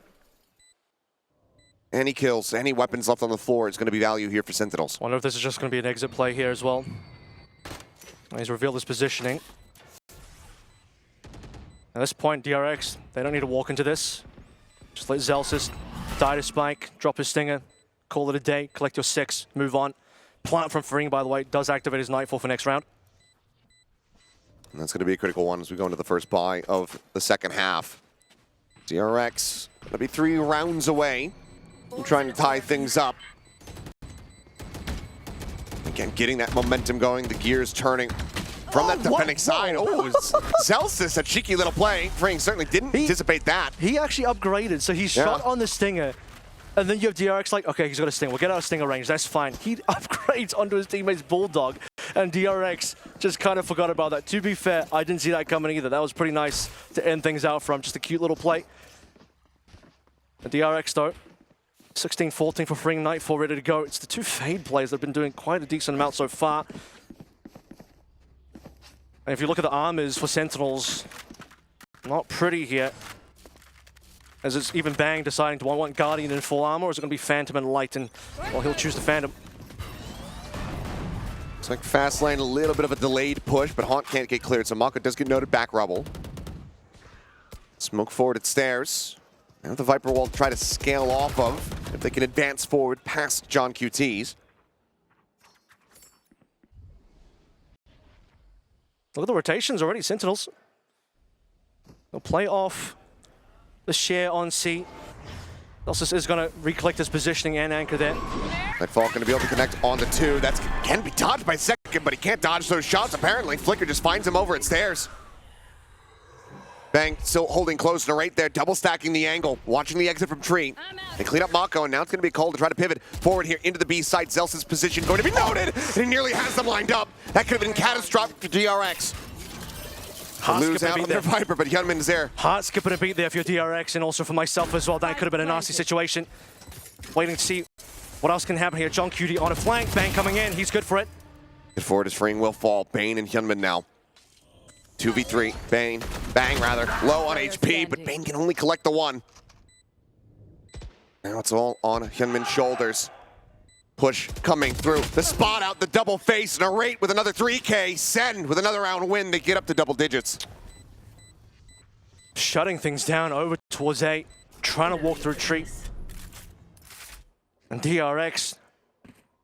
Any kills, any weapons left on the floor is going to be value here for Sentinels. Wonder if this is just going to be an exit play here as well. He's revealed his positioning. At this point, DRX, they don't need to walk into this. Just let Zelsis die to spike, drop his stinger, call it a day, collect your 6, move on. Plant from Freeing, by the way, does activate his Nightfall for next round. And that's going to be a critical one as we go into the first buy of the second half. DRX going to be 3 rounds away from trying to tie things up. Again, getting that momentum going, the gears turning from that defending side. Oh, Zelsis, a cheeky little play. Freeing certainly didn't anticipate that. He actually upgraded, so he shot on the stinger. And then you have DRX like, okay, he's got a stinger. We'll get out of stinger range. That's fine. He upgrades onto his teammate's Bulldog, and DRX just kind of forgot about that. To be fair, I didn't see that coming either. That was pretty nice to end things out from. Just a cute little play. The DRX, though, 16-14 for Freeing, Nightfall ready to go. It's the 2 Fade players that have been doing quite a decent amount so far. And if you look at the armors for Sentinels, not pretty here. As it's even Bang deciding, do I want Guardian in full armor, or is it going to be Phantom and Light? And, well, he'll choose the Phantom. It's like fast lane, a little bit of a delayed push, but Haunt can't get cleared, so Mako does get noted back rubble. Smoke forward at stairs. Now the Viper will try to scale off of, if they can advance forward past John QT's. Look at the rotations already, Sentinels. They'll play off the share on C. Zelsis is going to recollect his positioning and anchor there. Nightfall going to be able to connect on the 2. That can be dodged by Second, but he can't dodge those shots apparently. Flicker just finds him over at stairs. Bang still holding close to right there, double stacking the angle, watching the exit from Tree. They clean up Mako, and now it's going to be a call to try to pivot forward here into the B site. Zelsis' position going to be noted, and he nearly has them lined up. That could have been catastrophic for DRX. Lose out on their Viper, but Hyunmin is there. Heart skipping a beat there for your DRX, and also for myself as well. That could have been a nasty situation. Waiting to see what else can happen here. John QT on a flank, Bang coming in, he's good for it. Good forward as Freeing will fall. Bane and Hyunmin now. 2v3, Bang rather, low on HP, but Bane can only collect the 1. Now it's all on Hyunmin's shoulders. Push coming through, the spot out, the double face, and a rate with another 3K. Sen with another round win, they get up to double digits. Shutting things down over towards A, trying to walk through Tree. And DRX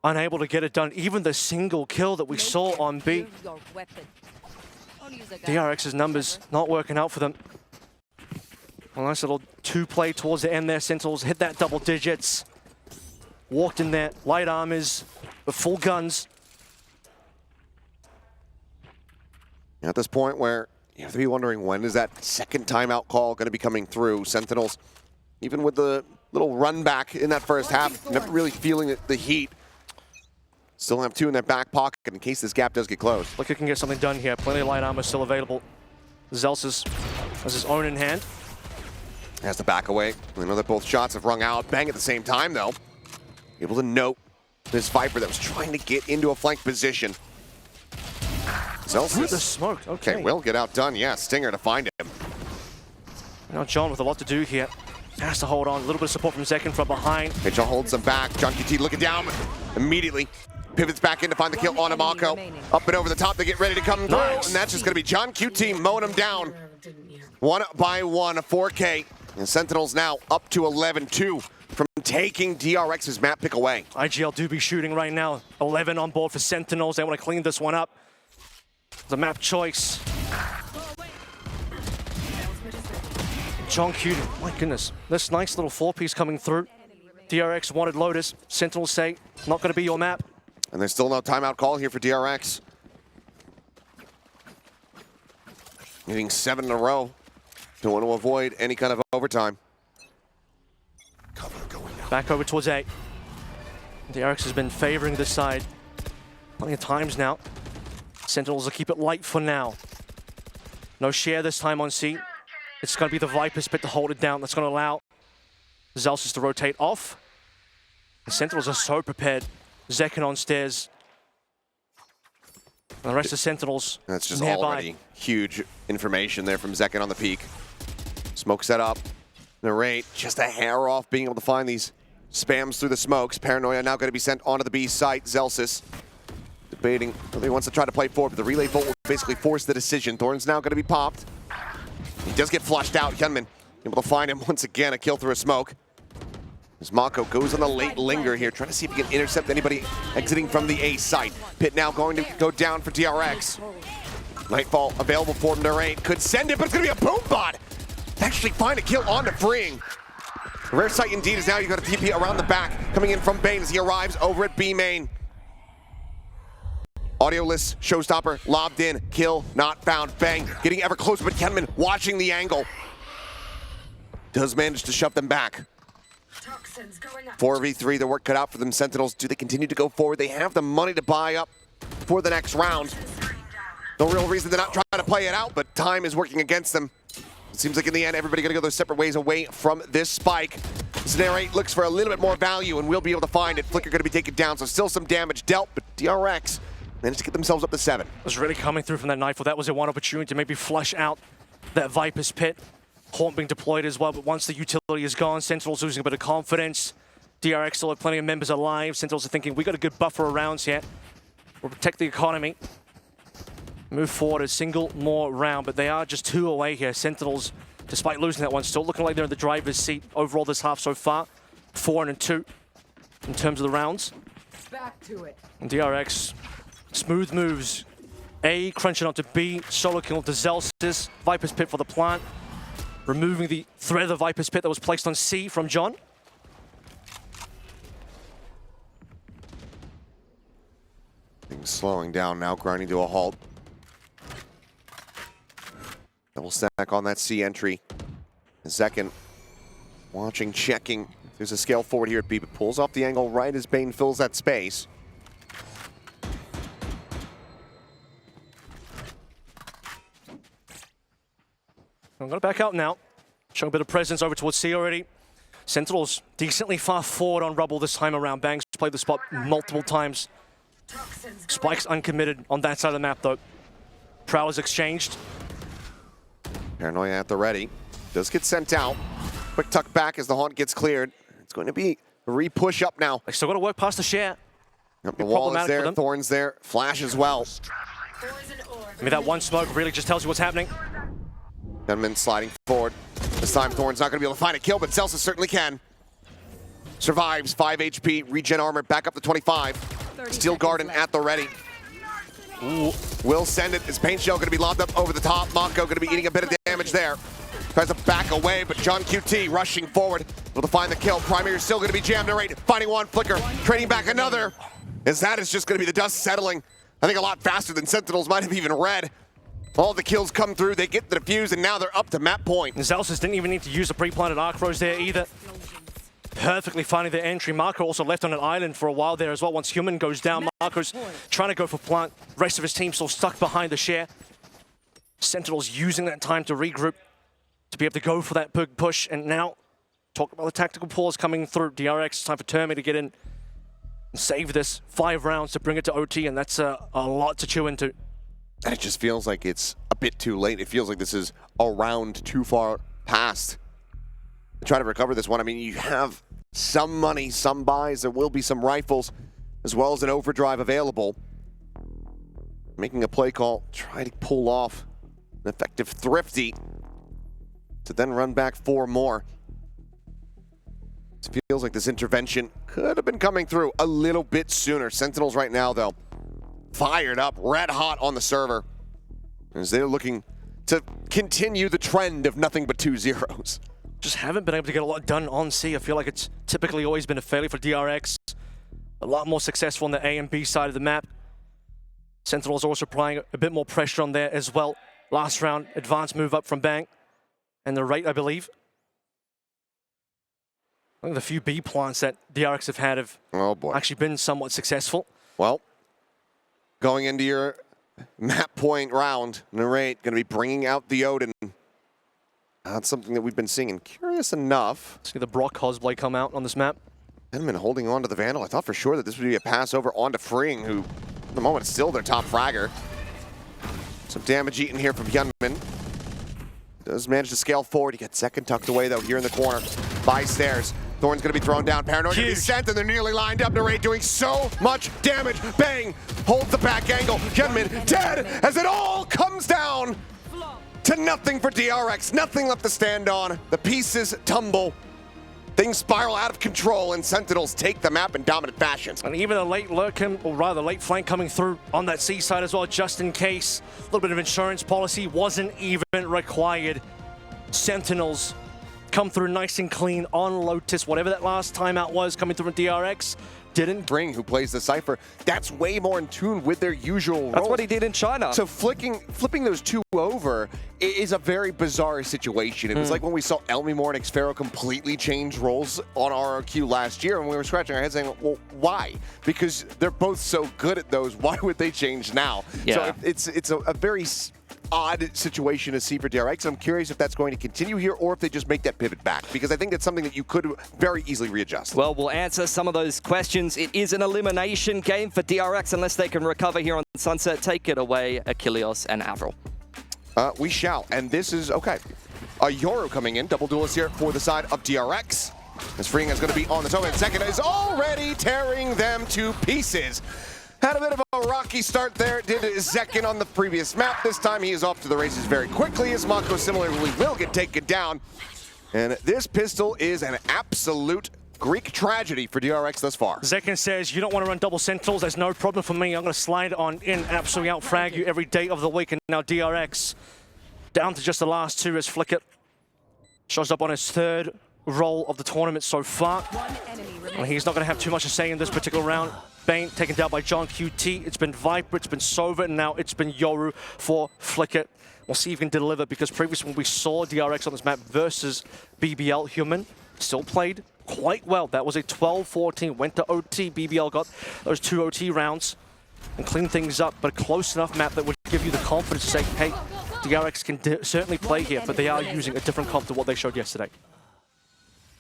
unable to get it done, even the single kill that we saw on B. DRX's numbers not working out for them. A nice little 2-play towards the end there. Sentinels hit that double digits. Walked in there, light armors, with full guns. At this point where you have to be wondering, when is that second timeout call going to be coming through? Sentinels, even with the little run back in that first half, never really feeling the heat. Still have 2 in their back pocket in case this gap does get closed. Look, it can get something done here. Plenty of light armor still available. Zelsis has his own in hand. Has to back away. We know that both shots have rung out. Bang at the same time, though. Able to note this Viper that was trying to get into a flank position. Zelsis. Through the smoke, okay. Will get outdone. Yeah, Stinger to find him. Now John with a lot to do here. Has to hold on. A little bit of support from Zekin from behind. Okay, John holds them back. John QT looking down immediately. Pivots back in to find the kill on Mako. Up and over the top, they get ready to come through. And that's just going to be John QT mowing them down. 1 by 1, a 4K. And Sentinels now up to 11-2 from taking DRX's map pick away. IGL do be shooting right now. 11 on board for Sentinels. They want to clean this one up. The map choice. John QT, my goodness. This nice little 4-piece coming through. DRX wanted Lotus. Sentinels say, not going to be your map. And there's still no timeout call here for DRX. Hitting 7 in a row. Don't want to avoid any kind of overtime. Back over towards A. DRX has been favoring this side plenty of times now. Sentinels will keep it light for now. No share this time on C. It's going to be the Viper's pick to hold it down. That's going to allow Zelsis to rotate off. The Sentinels are so prepared. Zekin on stairs. And the rest of Sentinels That's just nearby. Already huge information there from Zekin on the peak. Smoke set up. Narrate just a hair off being able to find these spams through the smokes. Paranoia now going to be sent onto the B site. Zelsis debating whether he wants to try to play forward, but the relay bolt will basically force the decision. Thorn's now going to be popped. He does get flushed out. Hyunmin Able to find him once again, a kill through a smoke. As Mako goes on the late linger here, trying to see if he can intercept anybody exiting from the A site. Pit now going to go down for DRX. Nightfall available for him to raid. Could send it, but it's going to be a boom bot. Actually find a kill on to Freeing. Rare sight indeed is now you got a TP around the back coming in from Bane as he arrives over at B main. Audioless showstopper lobbed in, kill not found. Bang, getting ever closer, but Kenman watching the angle. Does manage to shove them back. 4v3, the work cut out for them. Sentinels, do they continue to go forward? They have the money to buy up for the next round. No real reason they're not trying to play it out, but time is working against them. It seems like in the end, everybody gonna go their separate ways away from this spike. Scenario 8 looks for a little bit more value, and we'll be able to find it. Flicker gonna be taken down, so still some damage dealt, but DRX managed to get themselves up to 7. It was really coming through from that Nightfall. That was a one opportunity to maybe flush out that Viper's Pit. Haunt being deployed as well, but once the utility is gone, Sentinels losing a bit of confidence. DRX still have plenty of members alive. Sentinels are thinking, we got a good buffer of rounds here. We'll protect the economy. Move forward a single more round, but they are just 2 away here. Sentinels, despite losing that one, still looking like they're in the driver's seat overall this half so far. 4-2 in terms of the rounds. Back to it. And DRX, smooth moves. A crunching onto B, solo kill to Zelsis. Viper's Pit for the plant. Removing the threat of the Viper's Pit that was placed on C from John. Things slowing down now, grinding to a halt. Double stack on that C entry. Second, watching, checking. There's a scale forward here at B, but pulls off the angle right as Bane fills that space. I'm going to back out now. Showing a bit of presence over towards C already. Sentinels decently far forward on rubble this time around. Bangs played the spot multiple times. Spike's uncommitted on that side of the map though. Prowlers exchanged. Paranoia at the ready. Does get sent out. Quick tuck back as the haunt gets cleared. It's going to be a re-push up now. They still got to work past the share. Yep, the wall is there, Thorn's there, Flash as well. I mean, that one smoke really just tells you what's happening. Gunman sliding forward. This time Thorn's not going to be able to find a kill, but Celsius certainly can. Survives, 5 HP, regen armor, back up to 25. Steel Garden at the ready. Ooh. Will send it. Is Paint Shell going to be lobbed up over the top? Mako going to be eating a bit of damage there. Tries to back away, but John QT rushing forward. Able to find the kill. Primary still going to be jammed to rate. Finding one, Flicker, trading back another. As that is just going to be the dust settling. I think a lot faster than Sentinels might have even read. All the kills come through, they get the defuse, and now they're up to map point. Zelsis didn't even need to use the pre-planted arc throws there either. Perfectly finding their entry. Marco also left on an island for a while there as well. Once Human goes down, Marco's trying to go for plant. Rest of his team still stuck behind the share. Sentinels using that time to regroup, to be able to go for that big push. And now, talk about the tactical pause coming through. DRX, time for Termi to get in and save this 5 rounds to bring it to OT, and that's a lot to chew into. And it just feels like it's a bit too late. It feels like this is a round too far past. Try to recover this one. I mean, you have some money, some buys. There will be some rifles, as well as an overdrive available. Making a play call, try to pull off an effective thrifty to then run back 4 more. It feels like this intervention could have been coming through a little bit sooner. Sentinels right now, though, fired up, red hot on the server, as they're looking to continue the trend of nothing but 2 zeros. Just haven't been able to get a lot done on C. I feel like it's typically always been a failure for DRX. A lot more successful on the A and B side of the map. Sentinels also applying a bit more pressure on there as well. Last round, advanced move up from Bang. And the rate, I believe. I think the few B plants that DRX have had have actually been somewhat successful. Well, going into your map point round, Narrate going to be bringing out the Odin. That's something that we've been seeing, and curious enough. See the Brock cosplay come out on this map. Enman holding on to the Vandal. I thought for sure that this would be a pass over onto Freeing, who at the moment is still their top fragger. Some damage eaten here from Hyunmin. Does manage to scale forward. He gets second tucked away though here in the corner by stairs. Thorn's going to be thrown down. Paranoid going to be sent, and they're nearly lined up. Narrate doing so much damage. Bang! Holds the back angle. Hyunmin dead as it all comes down to nothing for DRX. Nothing left to stand on. The pieces tumble. Things spiral out of control, and Sentinels take the map in dominant fashion. And even a late lurk, or rather late flank coming through on that C side as well, just in case. A little bit of insurance policy wasn't even required. Sentinels come through nice and clean on Lotus. Whatever that last timeout was coming through from DRX, didn't. Bring, who plays the Cypher, that's way more in tune with their usual roles. That's what he did in China. So flipping those two over is a very bizarre situation. It was like when we saw Elmimore and Xfero completely change roles on RRQ last year, and we were scratching our heads saying, well, why? Because they're both so good at those. Why would they change now? Yeah. So it's a very odd situation to see for DRX. I'm curious if that's going to continue here or if they just make that pivot back, because I think that's something that you could very easily readjust. Well, we'll answer some of those questions. It is an elimination game for DRX unless they can recover here on Sunset. Take it away, Achilleos and Avril. We shall, and this is, okay. Yoru coming in, double duelist here for the side of DRX. As Freeing is going to be on the top, and second is already tearing them to pieces. Had a bit of a rocky start there, did Zekin on the previous map. This time he is off to the races very quickly, as Mako similarly will get taken down. And this pistol is an absolute Greek tragedy for DRX thus far. Zekin says, you don't want to run double Sentinels, that's no problem for me. I'm going to slide on in, absolutely out-frag you every day of the week. And now DRX down to just the last two as Flicker shows up on his third roll of the tournament so far. And he's not going to have too much to say in this particular round. Bane taken down by John QT. It's been Viper, it's been Sova, and now it's been Yoru for Flicker. We'll see if he can deliver, because previously when we saw DRX on this map versus BBL, Human still played quite well. That was a 12-14, went to OT. BBL got those 2 OT rounds and cleaned things up, but a close enough map that would give you the confidence to say, hey, DRX can certainly play here, but they are using a different comp to what they showed yesterday.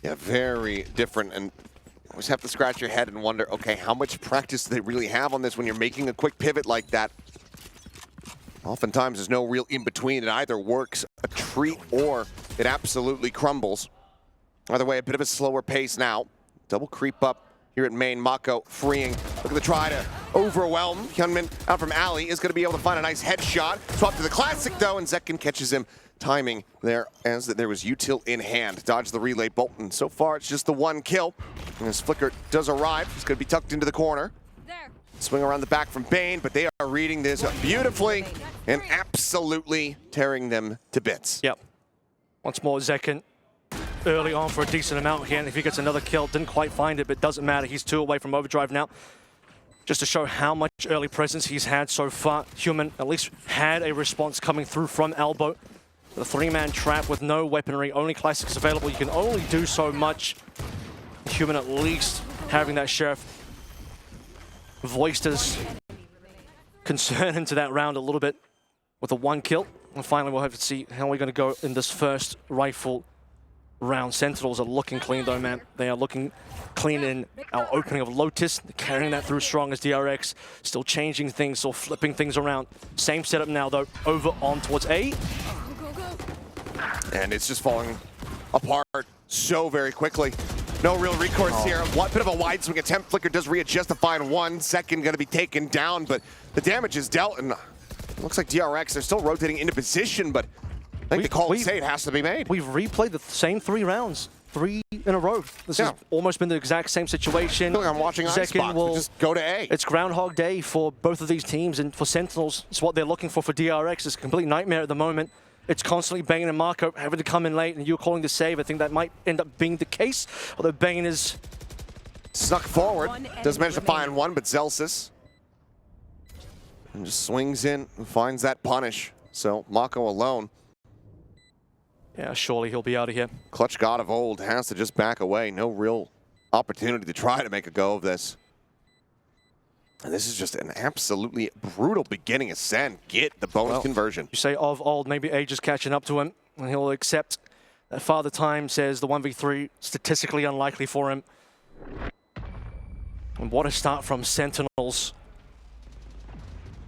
Yeah, very different, and you always have to scratch your head and wonder, okay, how much practice do they really have on this when you're making a quick pivot like that? Oftentimes there's no real in-between. It either works a treat or it absolutely crumbles. Either way, a bit of a slower pace now. Double creep up here at main. Mako freeing. Look at the try to overwhelm. Hyunmin out from alley is going to be able to find a nice headshot. Swap to the classic though, and Zekin catches him. Timing there as there was util in hand. Dodge the relay bolt, and so far it's just the one kill. And as Flicker does arrive, he's going to be tucked into the corner. Swing around the back from Bane, but they are reading this beautifully and absolutely tearing them to bits. Yep. Once more, Zekin early on for a decent amount here, and if he gets another kill, didn't quite find it, but doesn't matter. He's 2 away from overdrive now. Just to show how much early presence he's had so far, Human at least had a response coming through from Elbow. The 3-man trap with no weaponry, only classics available. You can only do so much. Human at least having that Sheriff voiced his concern into that round a little bit with a 1 kill. And finally, we'll have to see how we're going to go in this first rifle round. Sentinels are looking clean though, man. They are looking clean in our opening of Lotus. They're carrying that through strong as DRX. Still changing things, still flipping things around. Same setup now though, over on towards A. And it's just falling apart so very quickly. No real recourse here. One bit of a wide swing attempt. Flicker does readjust to find 1 second, going to be taken down, but the damage is dealt, and it looks like DRX, they're still rotating into position, but I think the call to say it has to be made. We've replayed the same 3 rounds, 3 in a row. This has almost been the exact same situation. I feel like I'm watching Icebox, will just go to A. It's Groundhog Day for both of these teams, and for Sentinels, it's what they're looking for DRX. It's a complete nightmare at the moment. It's constantly Bane and Marco having to come in late, and you're calling the save. I think that might end up being the case, although Bane is snuck forward. Does manage to find 1, but Zelsis and just swings in and finds that punish. So Mako alone. Yeah, surely he'll be out of here. Clutch God of old has to just back away. No real opportunity to try to make a go of this. And this is just an absolutely brutal beginning ascend. Get the bonus conversion. You say of old, maybe age is catching up to him, and he'll accept that Father Time says the 1v3 statistically unlikely for him. And what a start from Sentinels.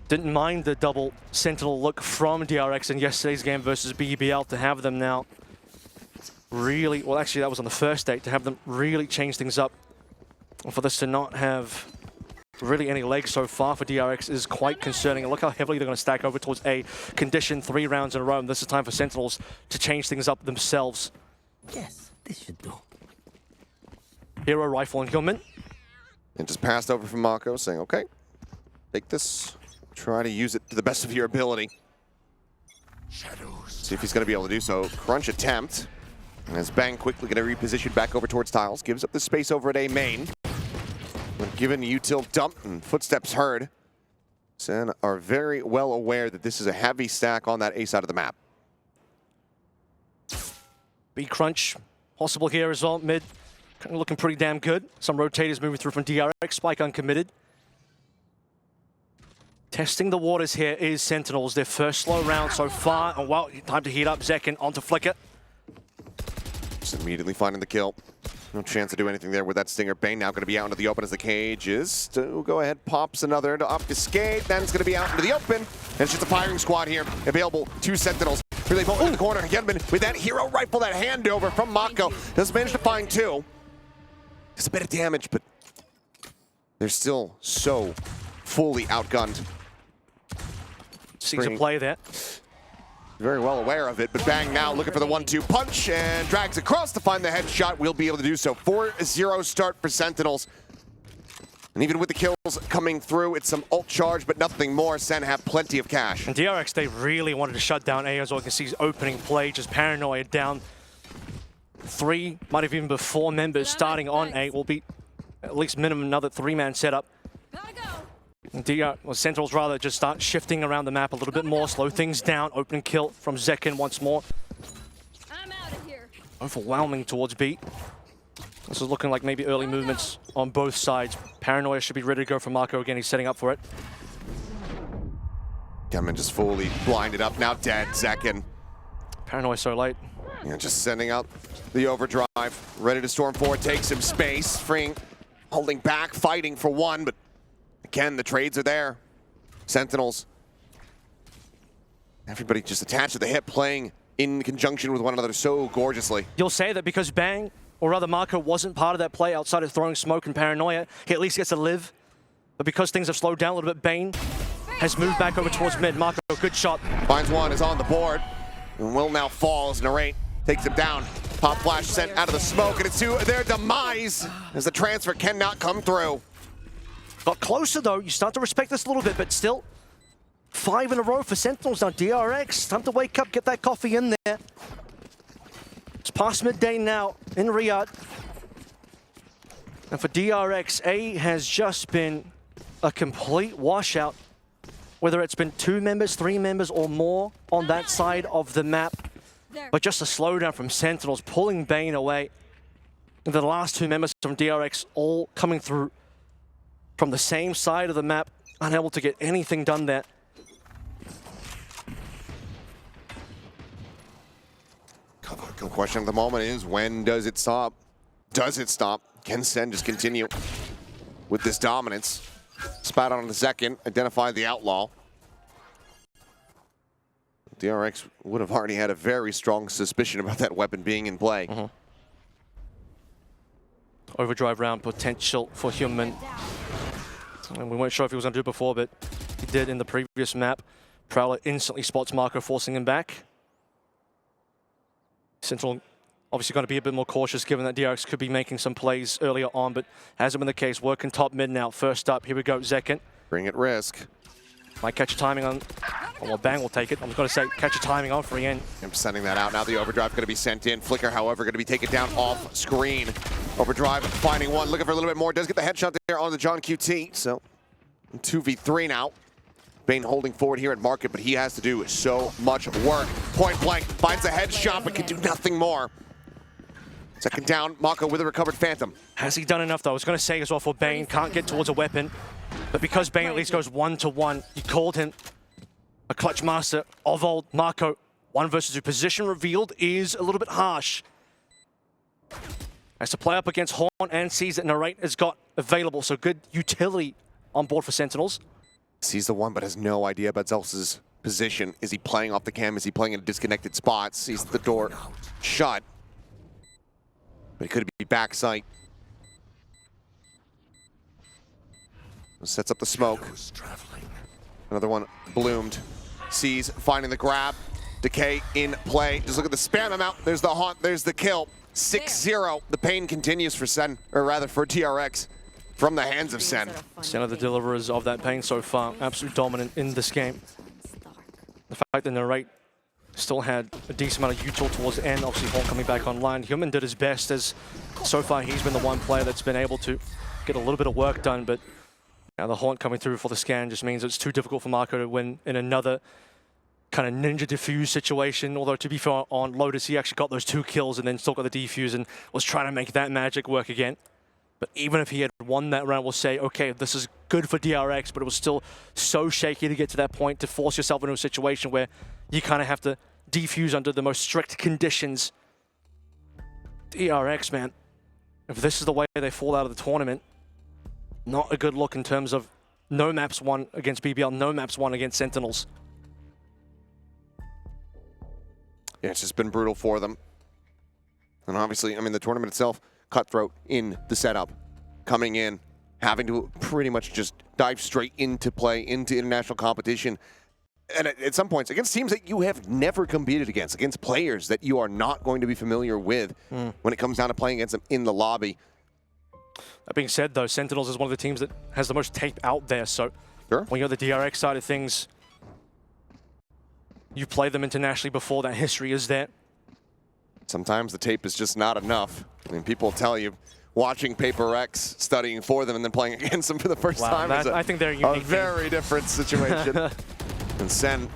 Didn't mind the double Sentinel look from DRX in yesterday's game versus BBL. To have them now really, well actually that was on the first day, to have them really change things up. And for this to not have really any legs so far for DRX is quite concerning. And look how heavily they're going to stack over towards A. Condition 3 rounds in a row. And this is time for Sentinels to change things up themselves. Yes, this should do. Hero rifle and Gilman. And just passed over from Mako, saying, okay, take this. Try to use it to the best of your ability. See if he's going to be able to do so. Crunch attempt. And as Bang quickly going to reposition back over towards Tiles. Gives up the space over at A main. When given util dump and footsteps heard, Sen are very well aware that this is a heavy stack on that A side of the map. B crunch possible here as well. Mid kind of looking pretty damn good. Some rotators moving through from DRX. Spike uncommitted. Testing the waters here is Sentinels. Their first slow round so far. And well, time to heat up. Zekin onto Flicker. Just immediately finding the kill. No chance to do anything there with that Stinger. Bane now going to be out into the open as the cage is to go ahead, pops another to obfuscate. Then it's going to be out into the open. And it's just a firing squad here available to Sentinels. Really both in the corner. Yedman with that hero rifle, that handover from Mako. Does manage to find 2. It's a bit of damage, but they're still so fully outgunned. Sees a play there. Very well aware of it, but Bang now looking for the 1-2 punch and drags across to find the headshot. We'll be able to do so. 4-0 start for Sentinels. And even with the kills coming through, it's some ult charge, but nothing more. Sen have plenty of cash. And DRX, they really wanted to shut down A as well. You can see his opening play, just paranoia down. 3, might have even been 4 members starting on A. Will be at least minimum another 3-man setup. Sentinels rather just start shifting around the map a little bit more, slow things down. Opening kill from Zekin once more. I'm out of here. Overwhelming towards B. This is looking like maybe early movements on both sides. Paranoia should be ready to go for Mako again. He's setting up for it. Kevin just fully blinded up, now dead. Zekin. Paranoia so late. Yeah, just sending out the overdrive. Ready to storm forward, take some space. Freeing, holding back, fighting for 1, but again, the trades are there. Sentinels. Everybody just attached to the hip, playing in conjunction with one another so gorgeously. You'll say that because Bang, or rather Mako, wasn't part of that play outside of throwing smoke and paranoia, he at least gets to live. But because things have slowed down a little bit, Bane has moved back over towards mid. Mako, good shot. Finds 1, is on the board, and will now fall as Narrate takes him down. Pop flash sent out of the smoke, and it's to their demise as the transfer cannot come through. Got closer though, you start to respect this a little bit, but still 5 in a row for Sentinels now. DRX, time to wake up, get that coffee in there. It's past midday now in Riyadh. And for DRX, A has just been a complete washout. Whether it's been 2 members, 3 members or more on that side of the map. But just a slowdown from Sentinels, pulling Bane away. And the last 2 members from DRX all coming through from the same side of the map, unable to get anything done there. The question at the moment is, when does it stop? Does it stop? Can Sen just continue with this dominance? Spat on the second, identified the outlaw. DRX would have already had a very strong suspicion about that weapon being in play. Overdrive round potential for Human. And we weren't sure if he was going to do it before, but he did in the previous map. Prowler instantly spots Mako, forcing him back. Sentinel obviously going to be a bit more cautious, given that DRX could be making some plays earlier on, but hasn't been the case. Working top mid now. First up, here we go, Zekin. Bring it risk. Might catch a timing on, well, Bang will take it. I'm going to say catch a timing on free in. I'm sending that out. Now the overdrive going to be sent in. Flicker, however, going to be taken down off screen. Overdrive finding 1, looking for a little bit more. Does get the headshot there on the John QT. So 2v3 now. Bane holding forward here at Market, but he has to do so much work. Point blank, finds a headshot, but can do nothing more. Second down, Mako with a recovered Phantom. Has he done enough though? I was going to say as well for Bane, can't get towards a weapon. But because Bane at least goes 1-to-1, you called him a clutch master of old. Mako, 1 versus 2. Position revealed is a little bit harsh. Has to play up against Horn and sees that Narrate has got available. So good utility on board for Sentinels. Sees the 1, but has no idea about Zelsa's position. Is he playing off the cam? Is he playing in a disconnected spot? Sees the door shut. But it could be backside. Sets up the smoke. Another one bloomed. Sees, finding the grab. Decay in play. Just look at the spam amount. There's the haunt, there's the kill. 6-0. The pain continues for for DRX from the hands of Sen. Sen are the deliverers of that pain so far. Absolutely dominant in this game. The fact that Narrate still had a decent amount of util towards the end, obviously Haunt coming back online. Human did his best, as so far he's been the one player that's been able to get a little bit of work done, but now the Haunt coming through for the scan just means it's too difficult for Marco to win in another kind of ninja defuse situation. Although to be fair, on Lotus he actually got those 2 kills and then still got the defuse and was trying to make that magic work again. But even if he had won that round, we'll say, okay, this is good for DRX, but it was still so shaky to get to that point, to force yourself into a situation where you kind of have to defuse under the most strict conditions. DRX, man, if this is the way they fall out of the tournament, not a good look in terms of no maps won against BBL, no maps won against Sentinels. Yeah, it's just been brutal for them. And obviously, I mean, the tournament itself, cutthroat in the setup, coming in, having to pretty much just dive straight into play, into international competition. And at some points, against teams that you have never competed against players that you are not going to be familiar with when it comes down to playing against them in the lobby. That being said, though, Sentinels is one of the teams that has the most tape out there, so sure. When you're the DRX side of things, you play them internationally before, that history is there. Sometimes the tape is just not enough. I mean, people tell you, watching Paper X, studying for them, and then playing against them for the first time is I think they're a very different situation. And Sen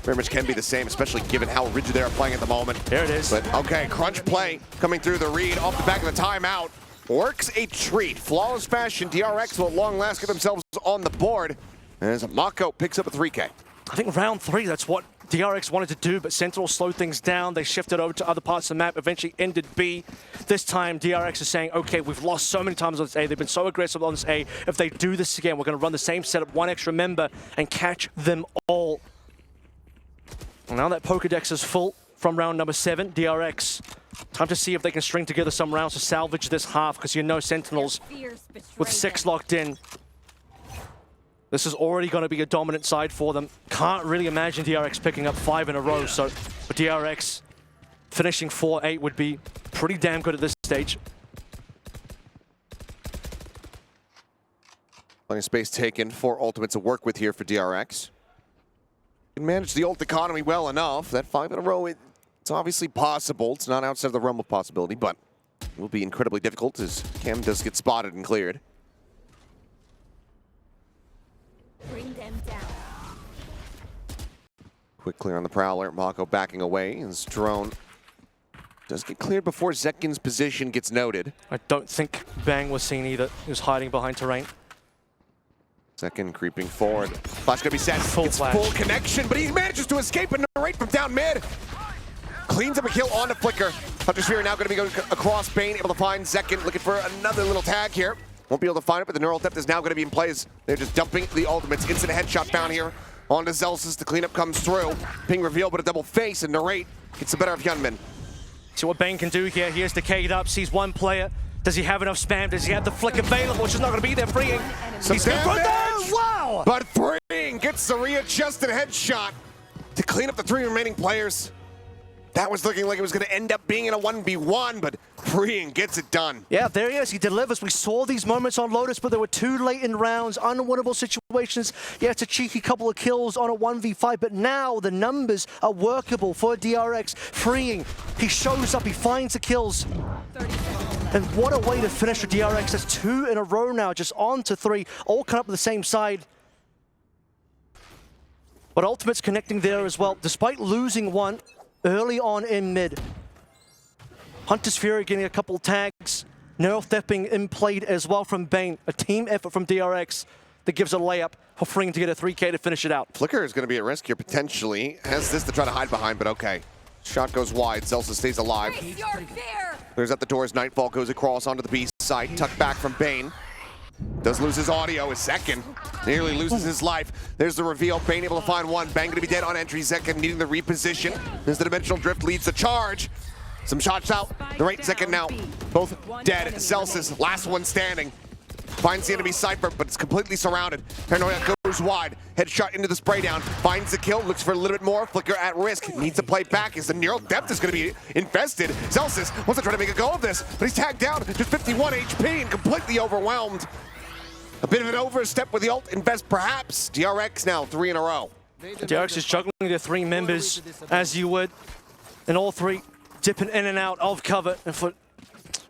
very much can be the same, especially given how rigid they are playing at the moment. There it is. But okay, crunch play coming through the read off the back of the timeout. Works a treat. Flawless fashion. DRX will at long last get themselves on the board as Mako picks up a 3K. I think round 3, that's what DRX wanted to do, but Sentinel slowed things down. They shifted over to other parts of the map, eventually ended B. This time, DRX is saying, okay, we've lost so many times on this A. They've been so aggressive on this A. If they do this again, we're going to run the same setup, 1 extra member, and catch them all. Well, now that Pokedex is full from round number 7, DRX, time to see if they can string together some rounds to salvage this half, because you know Sentinels, with 6 locked in, this is already going to be a dominant side for them. Can't really imagine DRX picking up 5 in a row, so for DRX, finishing 4-8 would be pretty damn good at this stage. Plenty of space taken for ultimates to work with here for DRX. Can manage the ult economy well enough. That 5 in a row, it's obviously possible. It's not outside of the realm of possibility, but it will be incredibly difficult as Cam does get spotted and cleared. Bring them down. Quick clear on the Prowler. Mako backing away. His drone does get cleared before Zekin's position gets noted. I don't think Bang was seen either. He was hiding behind terrain. Zekin creeping forward. Flash gonna be set. Full flash. Full connection, but he manages to escape and narrate from down mid. Cleans up a kill onto Flicker. Hunter Sphere now gonna be going across Bane, able to find Zekin, looking for another little tag here. Won't be able to find it, but the neural theft is now going to be in play as they're just dumping the ultimates. Instant headshot down here onto Zelsis. The cleanup comes through. Ping reveal, but a double face, and Narrate gets the better of Hyunmin. See what Bane can do here. Here's decayed up, sees one player. Does he have enough spam? Does he have the flick available? Which is not going to be there. Freeing. Some damage! Wow! But Freeing gets the readjusted headshot to clean up the 3 remaining players. That was looking like it was going to end up being in a 1v1, but Freeing gets it done. Yeah, there he is. He delivers. We saw these moments on Lotus, but they were too late in rounds, unwinnable situations. Yeah, it's a cheeky couple of kills on a 1v5, but now the numbers are workable for DRX. Freeing. He shows up. He finds the kills. And what a way to finish for DRX. That's 2 in a row now, just on to 3, all cut up the same side. But Ultimate's connecting there as well, despite losing 1 early on in mid. Hunter's Fury getting a couple tags. Neural Theft being in-played as well from Bane. A team effort from DRX that gives a layup for Freeing to get a 3K to finish it out. Flicker is going to be at risk here potentially. Has this to try to hide behind, but okay. Shot goes wide. Zelsa stays alive. Clears out the doors. Nightfall goes across onto the B side. Tucked back from Bane. Does lose his audio. His second. Nearly loses his life. There's the reveal. Bane able to find 1. Bang going to be dead on entry. Zekin needing the reposition. As the dimensional drift leads the charge. Some shots out. The right Zekin now. Both dead. Celsius, last one standing. finds the enemy Cypher, but it's completely surrounded. Paranoia goes wide, headshot into the spray down, finds the kill, looks for a little bit more. Flicker at risk, needs to play back as the neural depth is going to be infested. Celsius wants to try to make a go of this, but he's tagged down to 51 HP and completely overwhelmed. A bit of an overstep with the ult invest perhaps. DRX now 3 in a row. DRX is juggling their 3 members as you would, and all 3 dipping in and out of cover. And for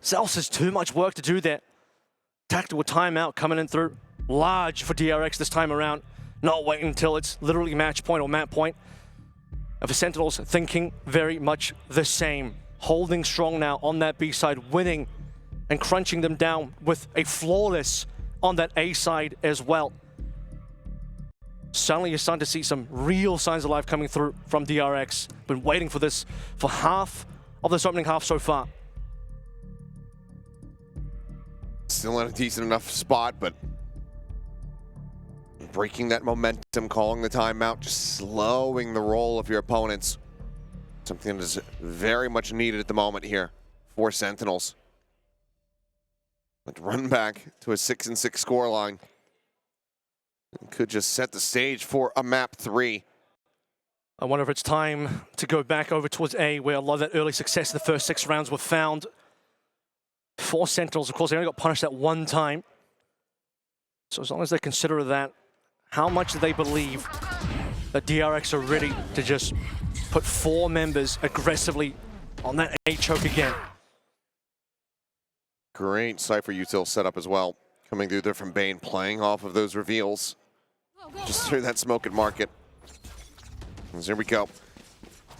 Celsius, too much work to do there. Tactical timeout coming in through large for DRX this time around. Not waiting until it's literally match point or map point. And for Sentinels, thinking very much the same. Holding strong now on that B side, winning and crunching them down with a flawless on that A side as well. Suddenly you're starting to see some real signs of life coming through from DRX. Been waiting for this for half of this opening half so far. Still in a decent enough spot, but breaking that momentum, calling the timeout, just slowing the roll of your opponents. Something that is very much needed at the moment here for Sentinels. Let's run back to a 6-6 scoreline. Could just set the stage for a map 3. I wonder if it's time to go back over towards A, where a lot of that early success in the first 6 rounds were found. For Sentinels, of course, they only got punished that one time. So as long as they consider that, how much do they believe that DRX are ready to just put 4 members aggressively on that A choke again? Great Cypher util setup as well. Coming through there from Bane, playing off of those reveals. Just through that smoke and market. And here we go.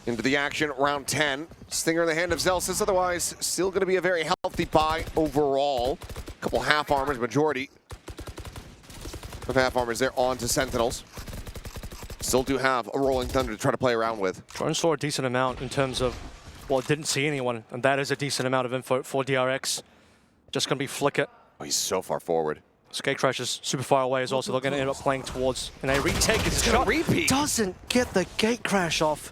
Into the action, round 10. Stinger in the hand of Celsius, otherwise still going to be a very healthy buy overall. A couple half armors, majority of half armors there on to Sentinels. Still do have a Rolling Thunder to try to play around with. Drone saw a decent amount in terms of, well, didn't see anyone, and that is a decent amount of info for DRX. Just going to be Flicker. Oh, he's so far forward. Skate Crash is super far away as well, so they're going to end up playing towards. And a retake is gonna repeat. Doesn't get the gate crash off.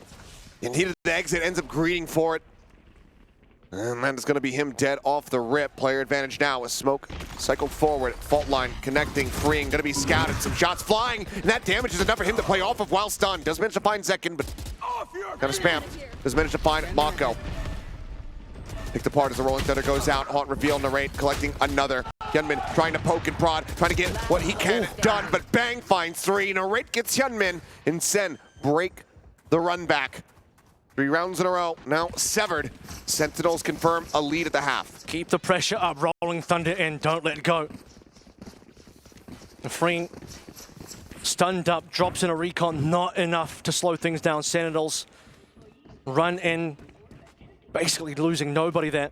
And he did the exit, ends up greeting for it. And that is going to be him dead off the rip. Player advantage now with smoke cycled forward. Fault line connecting, freeing, going to be scouted. Some shots flying, and that damage is enough for him to play off of while stunned. Does manage to find second, but kind of spam. Does manage to find Mako. Picked apart as the Rolling Thunder goes out. Haunt reveal, narrate, collecting another. Hyunmin trying to poke and prod, trying to get what he can done, but Bang finds 3. Narrate gets Hyunmin, and Sen break the run back. 3 rounds in a row, now severed. Sentinels confirm a lead at the half. Keep the pressure up, Rolling Thunder in, don't let go. Freeing, stunned up, drops in a recon, not enough to slow things down. Sentinels run in, basically losing nobody there.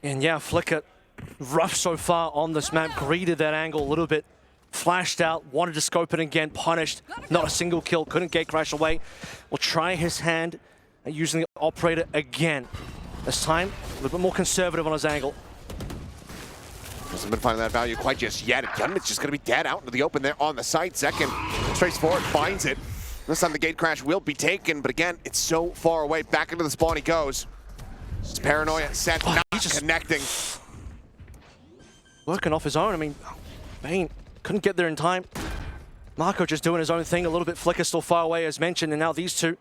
And yeah, Flicker, rough so far on this map, greeted that angle a little bit. Flashed out, wanted to scope it again, punished. Not a single kill, couldn't gate crash away. Will try his hand at using the operator again. This time, a little bit more conservative on his angle. Hasn't been finding that value quite just yet. Hyunmin's just going to be dead out into the open there on the site. Second, trace forward, finds it. This time the gate crash will be taken, but again, it's so far away. Back into the spawn he goes. It's Paranoia, set, not connecting. Working off his own, I mean, Bane couldn't get there in time. Mako just doing his own thing, a little bit. Flicker still far away as mentioned, and now these two.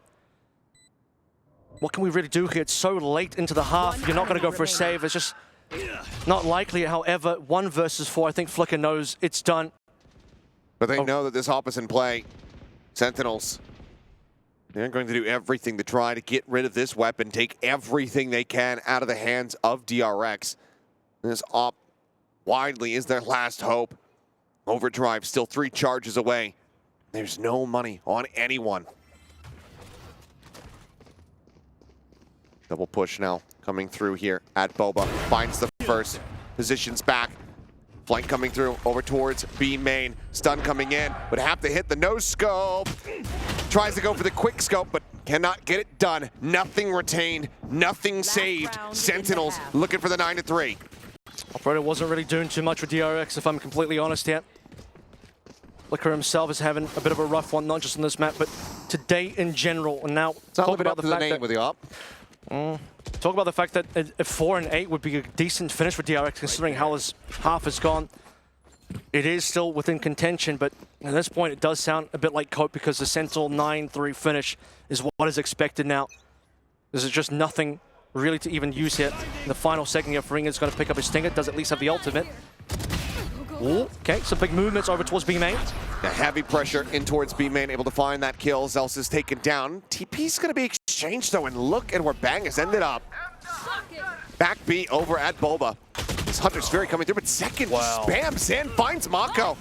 What can we really do here? It's so late into the half. You're not going to go for a save. It's just not likely. However, 1 versus 4, I think Flicker knows it's done. But they know that this hop is in play. Sentinels, they're going to do everything to try to get rid of this weapon, take everything they can out of the hands of DRX. This op widely is their last hope. Overdrive still 3 charges away. There's no money on anyone. Double push now coming through here at Boba. Finds the first, positions back. Flank coming through over towards B main. Stun coming in, but have to hit the no scope. Tries to go for the quick scope, but cannot get it done. Nothing retained, nothing saved. Sentinels looking for the 9-3. Operator wasn't really doing too much with DRX, if I'm completely honest here. Flicker himself is having a bit of a rough one, not just on this map, but today in general. And now, It's not talk living about up the to the fact name that with the op. Talk about the fact that a 4 and 8 would be a decent finish for DRX, considering how his half has gone. It is still within contention, but at this point it does sound a bit like cope because the Sentinel 9-3 finish is what is expected now. There's just nothing really to even use here. In the final second here, Ring is going to pick up his Stinger, does at least have the ultimate. Ooh, okay, some big movements over towards B main. The heavy pressure in towards B main, able to find that kill. Zels is taken down. TP's going to be exchanged though, and look at where Bang has ended up. Back B over at Boba. This Hunter's Fury coming through, but second spams in, finds Mako.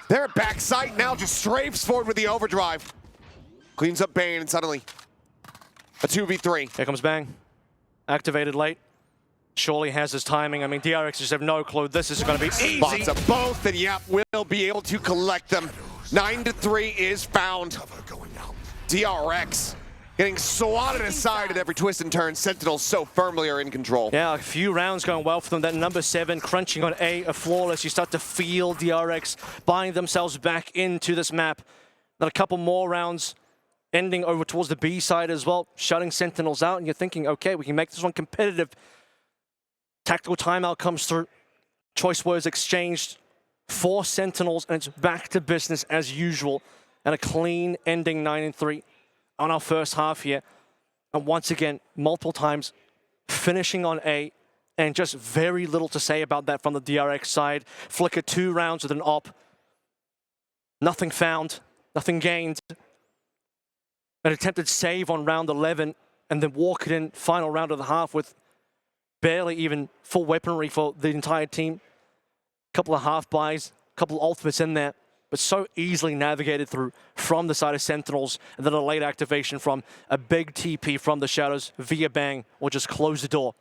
They're at backside now, just strafes forward with the overdrive. Cleans up Bane, and suddenly a 2v3. Here comes Bang. Activated late. Surely has his timing. I mean, DRX just have no clue. This is going to be easy. Spots of both, and yep, we'll be able to collect them. 9-3 is found. DRX getting swatted aside at every twist and turn. Sentinels so firmly are in control. Yeah, a few rounds going well for them. That number 7 crunching on A, a flawless. You start to feel DRX buying themselves back into this map. Then a couple more rounds ending over towards the B side as well, shutting Sentinels out, and you're thinking, okay, we can make this one competitive. Tactical timeout comes through. Choice words exchanged for Sentinels, and it's back to business as usual. And a clean ending 9-3 on our first half here. And once again, multiple times finishing on A, and just very little to say about that from the DRX side. Flicker 2 rounds with an op. Nothing found, nothing gained. An attempted save on round 11, and then walk it in final round of the half with barely even full weaponry for the entire team. Couple of half buys, couple of ultimates in there, but so easily navigated through from the side of Sentinels, and then a late activation from a big TP from the Shadows via Bang, or just close the door.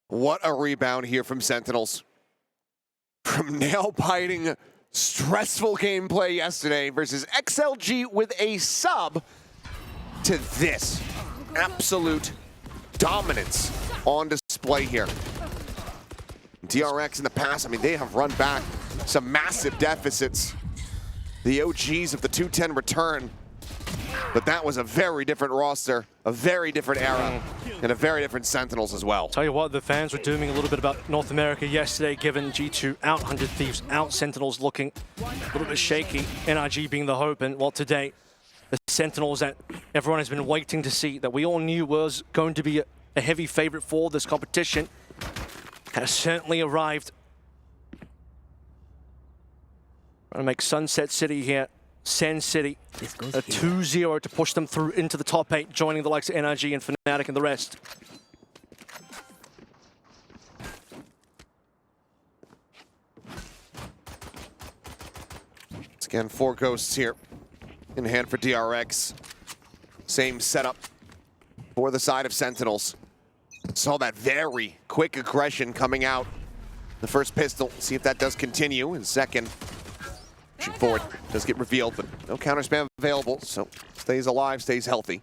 What a rebound here from Sentinels. From nail-biting, stressful gameplay yesterday versus XLG with a sub to this absolute dominance on display here. DRX in the past, I mean, they have run back some massive deficits. The OGs of the 210 return, but that was a very different roster, a very different era, and a very different Sentinels as well. Tell you what, the fans were dooming a little bit about North America yesterday, given G2 out 100 Thieves, out Sentinels looking a little bit shaky, NRG being the hope, and well, today, the Sentinels that everyone has been waiting to see, that we all knew was going to be a heavy favorite for this competition, has certainly arrived. Trying to make Sunset City here, Sen City, a 2-0 to push them through into the top 8, joining the likes of NRG and Fnatic and the rest. Once again, 4 ghosts here in hand for DRX. Same setup for the side of Sentinels. Saw that very quick aggression coming out. The first pistol, see if that does continue. And second, pushing forward, does get revealed, but no counter spam available, so stays alive, stays healthy.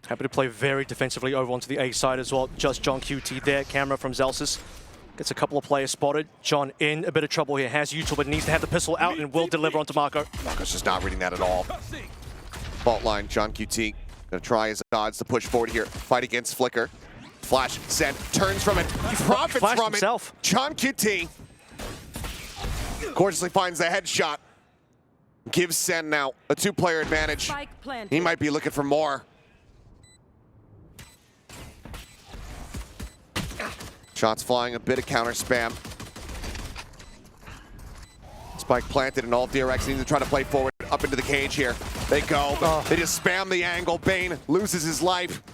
Happy to play very defensively over onto the A side as well. Just John QT there, camera from Zelsis. Gets a couple of players spotted. John in a bit of trouble here, has util, but needs to have the pistol out and will deliver onto Marco. Marco's just not reading that at all. Fault line, John QT gonna try his odds to push forward here. Fight against Flicker. Flash, send, turns from it, profits from himself. It. John QT gorgeously finds the headshot. Gives Sen now a 2-player advantage. He might be looking for more. Shots flying, a bit of counter spam. Spike planted, and all DRX need to try to play forward up into the cage here. They go, they just spam the angle. Bane loses his life.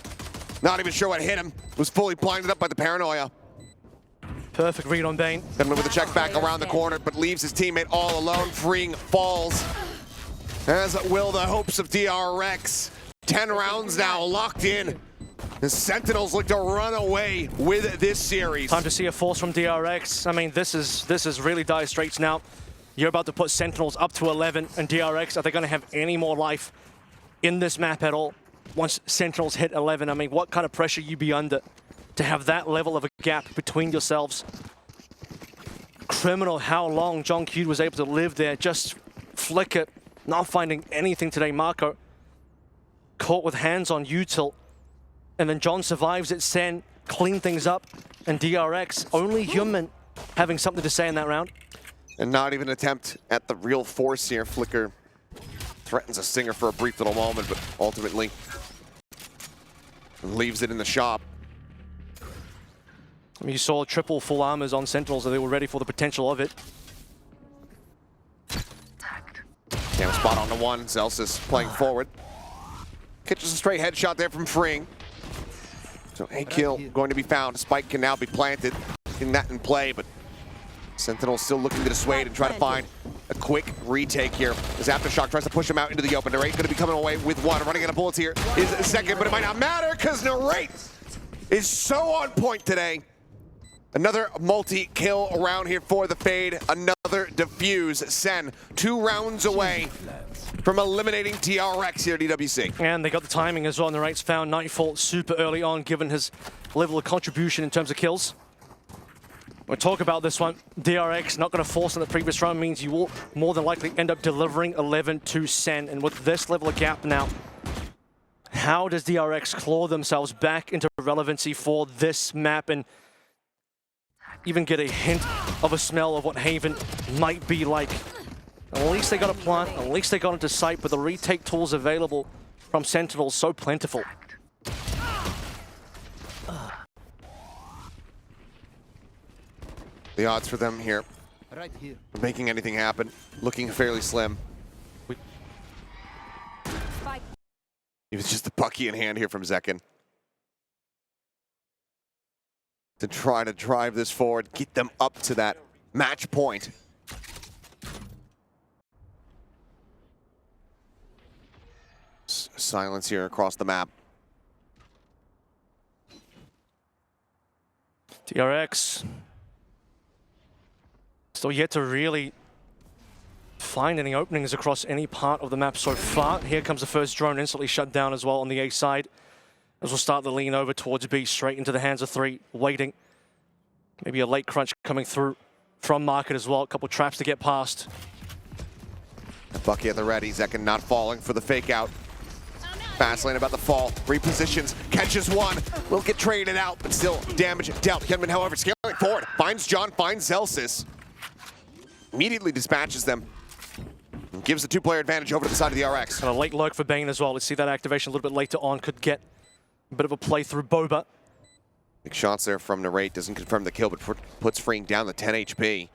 Not even sure what hit him. Was fully blinded up by the paranoia. Perfect read on Bane. Gonna with the check back around the corner, but leaves his teammate all alone. Freeing falls. As will the hopes of DRX. 10 rounds now locked in. The Sentinels look to run away with this series. Time to see a force from DRX. I mean, this is really dire straits now. You're about to put Sentinels up to 11, and DRX, are they going to have any more life in this map at all? Once Sentinels hit 11, I mean, what kind of pressure you'd be under to have that level of a gap between yourselves? Criminal how long John Q was able to live there. Just Flicker, not finding anything today. Marco caught with hands on util. And then John survives it, Sen, clean things up. And DRX, only human, having something to say in that round. And not even an attempt at the real force here. Flicker threatens a Stinger for a brief little moment, but ultimately leaves it in the shop. I mean, you saw triple full armors on Sentinels, so they were ready for the potential of it. Damn spot on the one. Zelsis playing forward. Catches a straight headshot there from Freeing. So a kill going to be found. Spike can now be planted. Getting that in play, but Sentinel still looking to dissuade and try to find a quick retake here. As Aftershock tries to push him out into the open. Narrate going to be coming away with one. Running out of bullets here is second, but it might not matter because Narrate is so on point today. Another multi-kill around here for the Fade. Another defuse. Sen, 2 rounds away from eliminating DRX here at EWC. And they got the timing as well. Narrate's found Nightfall super early on, given his level of contribution in terms of kills. We'll talk about this one. DRX not going to force in the previous round means you will more than likely end up delivering 11 to Sen. And with this level of gap now, how does DRX claw themselves back into relevancy for this map and even get a hint of a smell of what Haven might be like? At least they got a plant, at least they got into sight, but the retake tools available from Sentinels so plentiful. The odds for them here, Right here. making anything happen, looking fairly slim. Spike. It was just the Bucky in hand here from Zekin to try to drive this forward, get them up to that match point. Silence here across the map. DRX still yet to really find any openings across any part of the map so far. Here comes the first drone, instantly shut down as well on the A side. As we'll start the lean over towards B, straight into the hands of 3, waiting. Maybe a late crunch coming through from Market as well. A couple traps to get past. Bucky at the ready, Zekin not falling for the fake out. Fast lane about to fall, repositions, catches one, will get traded out, but still damage dealt. Hyunmin, however, scaling forward, finds John, finds Zelsis. Immediately dispatches them, and gives the 2-player advantage over to the side of the RX. And a late lurk for Bane as well. Let's see that activation a little bit later on. Could get a bit of a play through Boba. Big shots there from Narrate, doesn't confirm the kill, but puts Freeing down to 10 HP.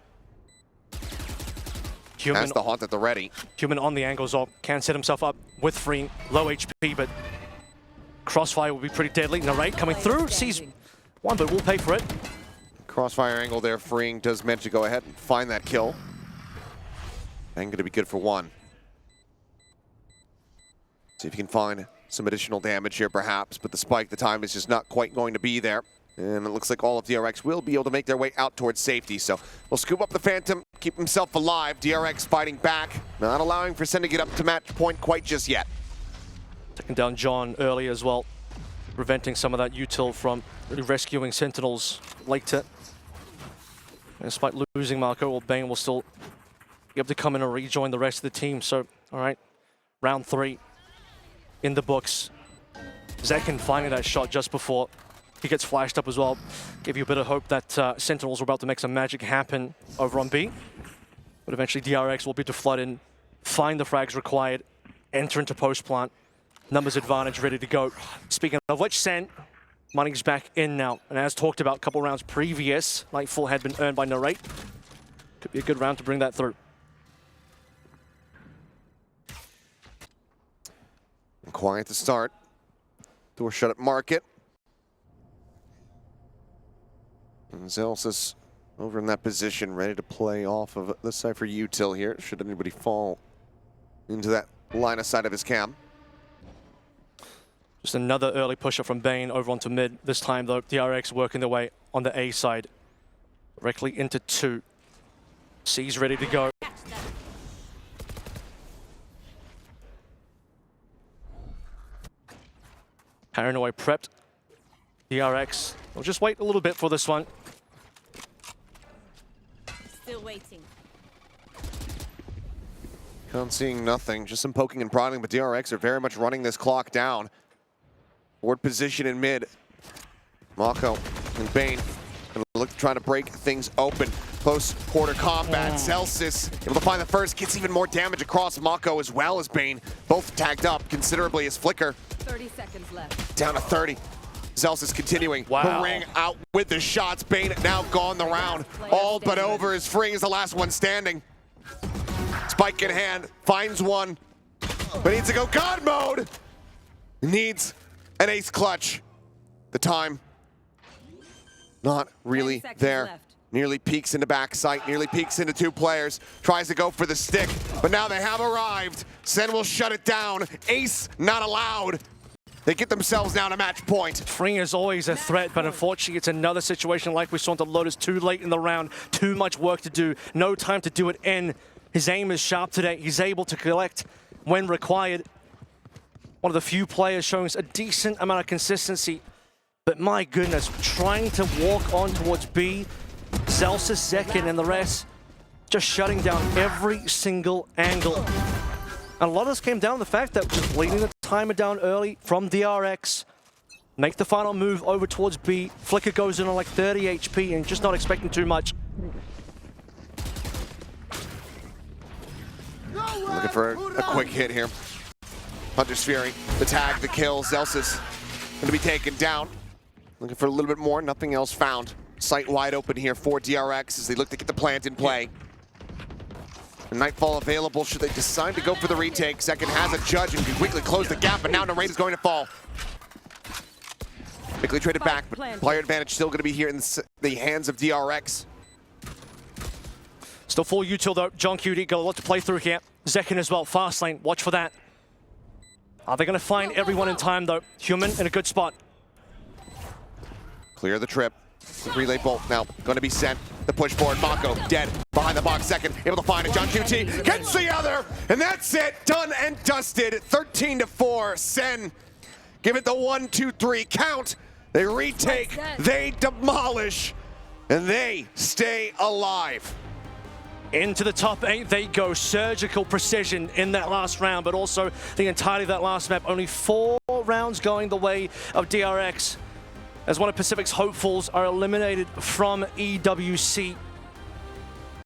Human, Has the haunt at the ready. Human on the angles up, can set himself up with Freeing, low HP, but Crossfire will be pretty deadly. Narrate coming through, sees one, but will pay for it. Crossfire angle there, Freeing does manage to go ahead and find that kill. And going to be good for 1. See if you can find some additional damage here perhaps, but the spike, the time is just not quite going to be there. And it looks like all of DRX will be able to make their way out towards safety. So we'll scoop up the Phantom, keep himself alive. DRX fighting back, not allowing for Sen to get up to match point quite just yet. Taking down John early as well, preventing some of that util from really rescuing Sentinels later. And despite losing Marco, or Bane will still be able to come in and rejoin the rest of the team. So, all right, round 3 in the books. Zekin finding that shot just before he gets flashed up as well. Give you a bit of hope that Sentinels are about to make some magic happen over on B. But eventually DRX will be to flood in, find the frags required, enter into post plant. Numbers advantage ready to go. Speaking of which, Sen, money's back in now. And as talked about a couple rounds previous, Nightfall had been earned by Narrate. Could be a good round to bring that through. And quiet to start. Door shut at Market. And Zelsis over in that position, ready to play off of the Cypher util here, should anybody fall into that line of sight of his cam. Just another early pusher from Bane over onto mid. This time, though, DRX working their way on the A side. Directly into 2. C's ready to go. Paranoid prepped. DRX will just wait a little bit for this one. Still waiting. Con seeing nothing, just some poking and prodding, but DRX are very much running this clock down. Forward position in mid. Mako and Bane gonna look trying to break things open. Close quarter combat. Celsius able to find the first, gets even more damage across Mako as well as Bane. Both tagged up considerably as Flicker 30 seconds left. down to 30. Celsius continuing. Wow. Ring out with the shots. Bane now gone the round. All but over as Fring is the last one standing. Spike in hand, finds one, but needs to go God mode. Needs an ace clutch. The time, not really 10 seconds there. left. Nearly peeks into backside, nearly peeks into two players. Tries to go for the stick, but now they have arrived. Sen will shut it down. Ace not allowed. They get themselves down to match point. Fring is always a threat, but unfortunately it's another situation like we saw in the Lotus. Too late in the round, too much work to do, no time to do it in. His aim is sharp today. He's able to collect when required. One of the few players showing a decent amount of consistency. But my goodness, trying to walk on towards B, Celsius second, and the rest just shutting down every single angle. And a lot of this came down to the fact that just bleeding the timer down early from DRX. Make the final move over towards B. Flicker goes in on like 30 HP and just not expecting too much. Looking for a quick hit here. Hunter's Fury, the tag, the kill. Celsius going to be taken down. Looking for a little bit more, nothing else found. Sight wide open here for DRX as they look to get the plant in play. And Nightfall available should they decide to go for the retake. Second has a judge and can quickly close the gap, but now Narade is going to fall. Quickly traded back, but player advantage still going to be here in the hands of DRX. Still full util though. John QD got a lot to play through here. Zekin as well, fast lane, watch for that. Are they going to find everyone in time though? Human in a good spot. Clear the trip. Relay bolt now going to be sent. The push forward. Mako dead behind the box second. Able to find it. John QT gets the other. And that's it. Done and dusted. 13-4. Sen. Give it the 1, 2, 3 count. They retake. They demolish. And they stay alive. Into the top 8 they go. Surgical precision in that last round, but also the entirety of that last map. Only 4 rounds going the way of DRX, as one of Pacific's hopefuls are eliminated from EWC.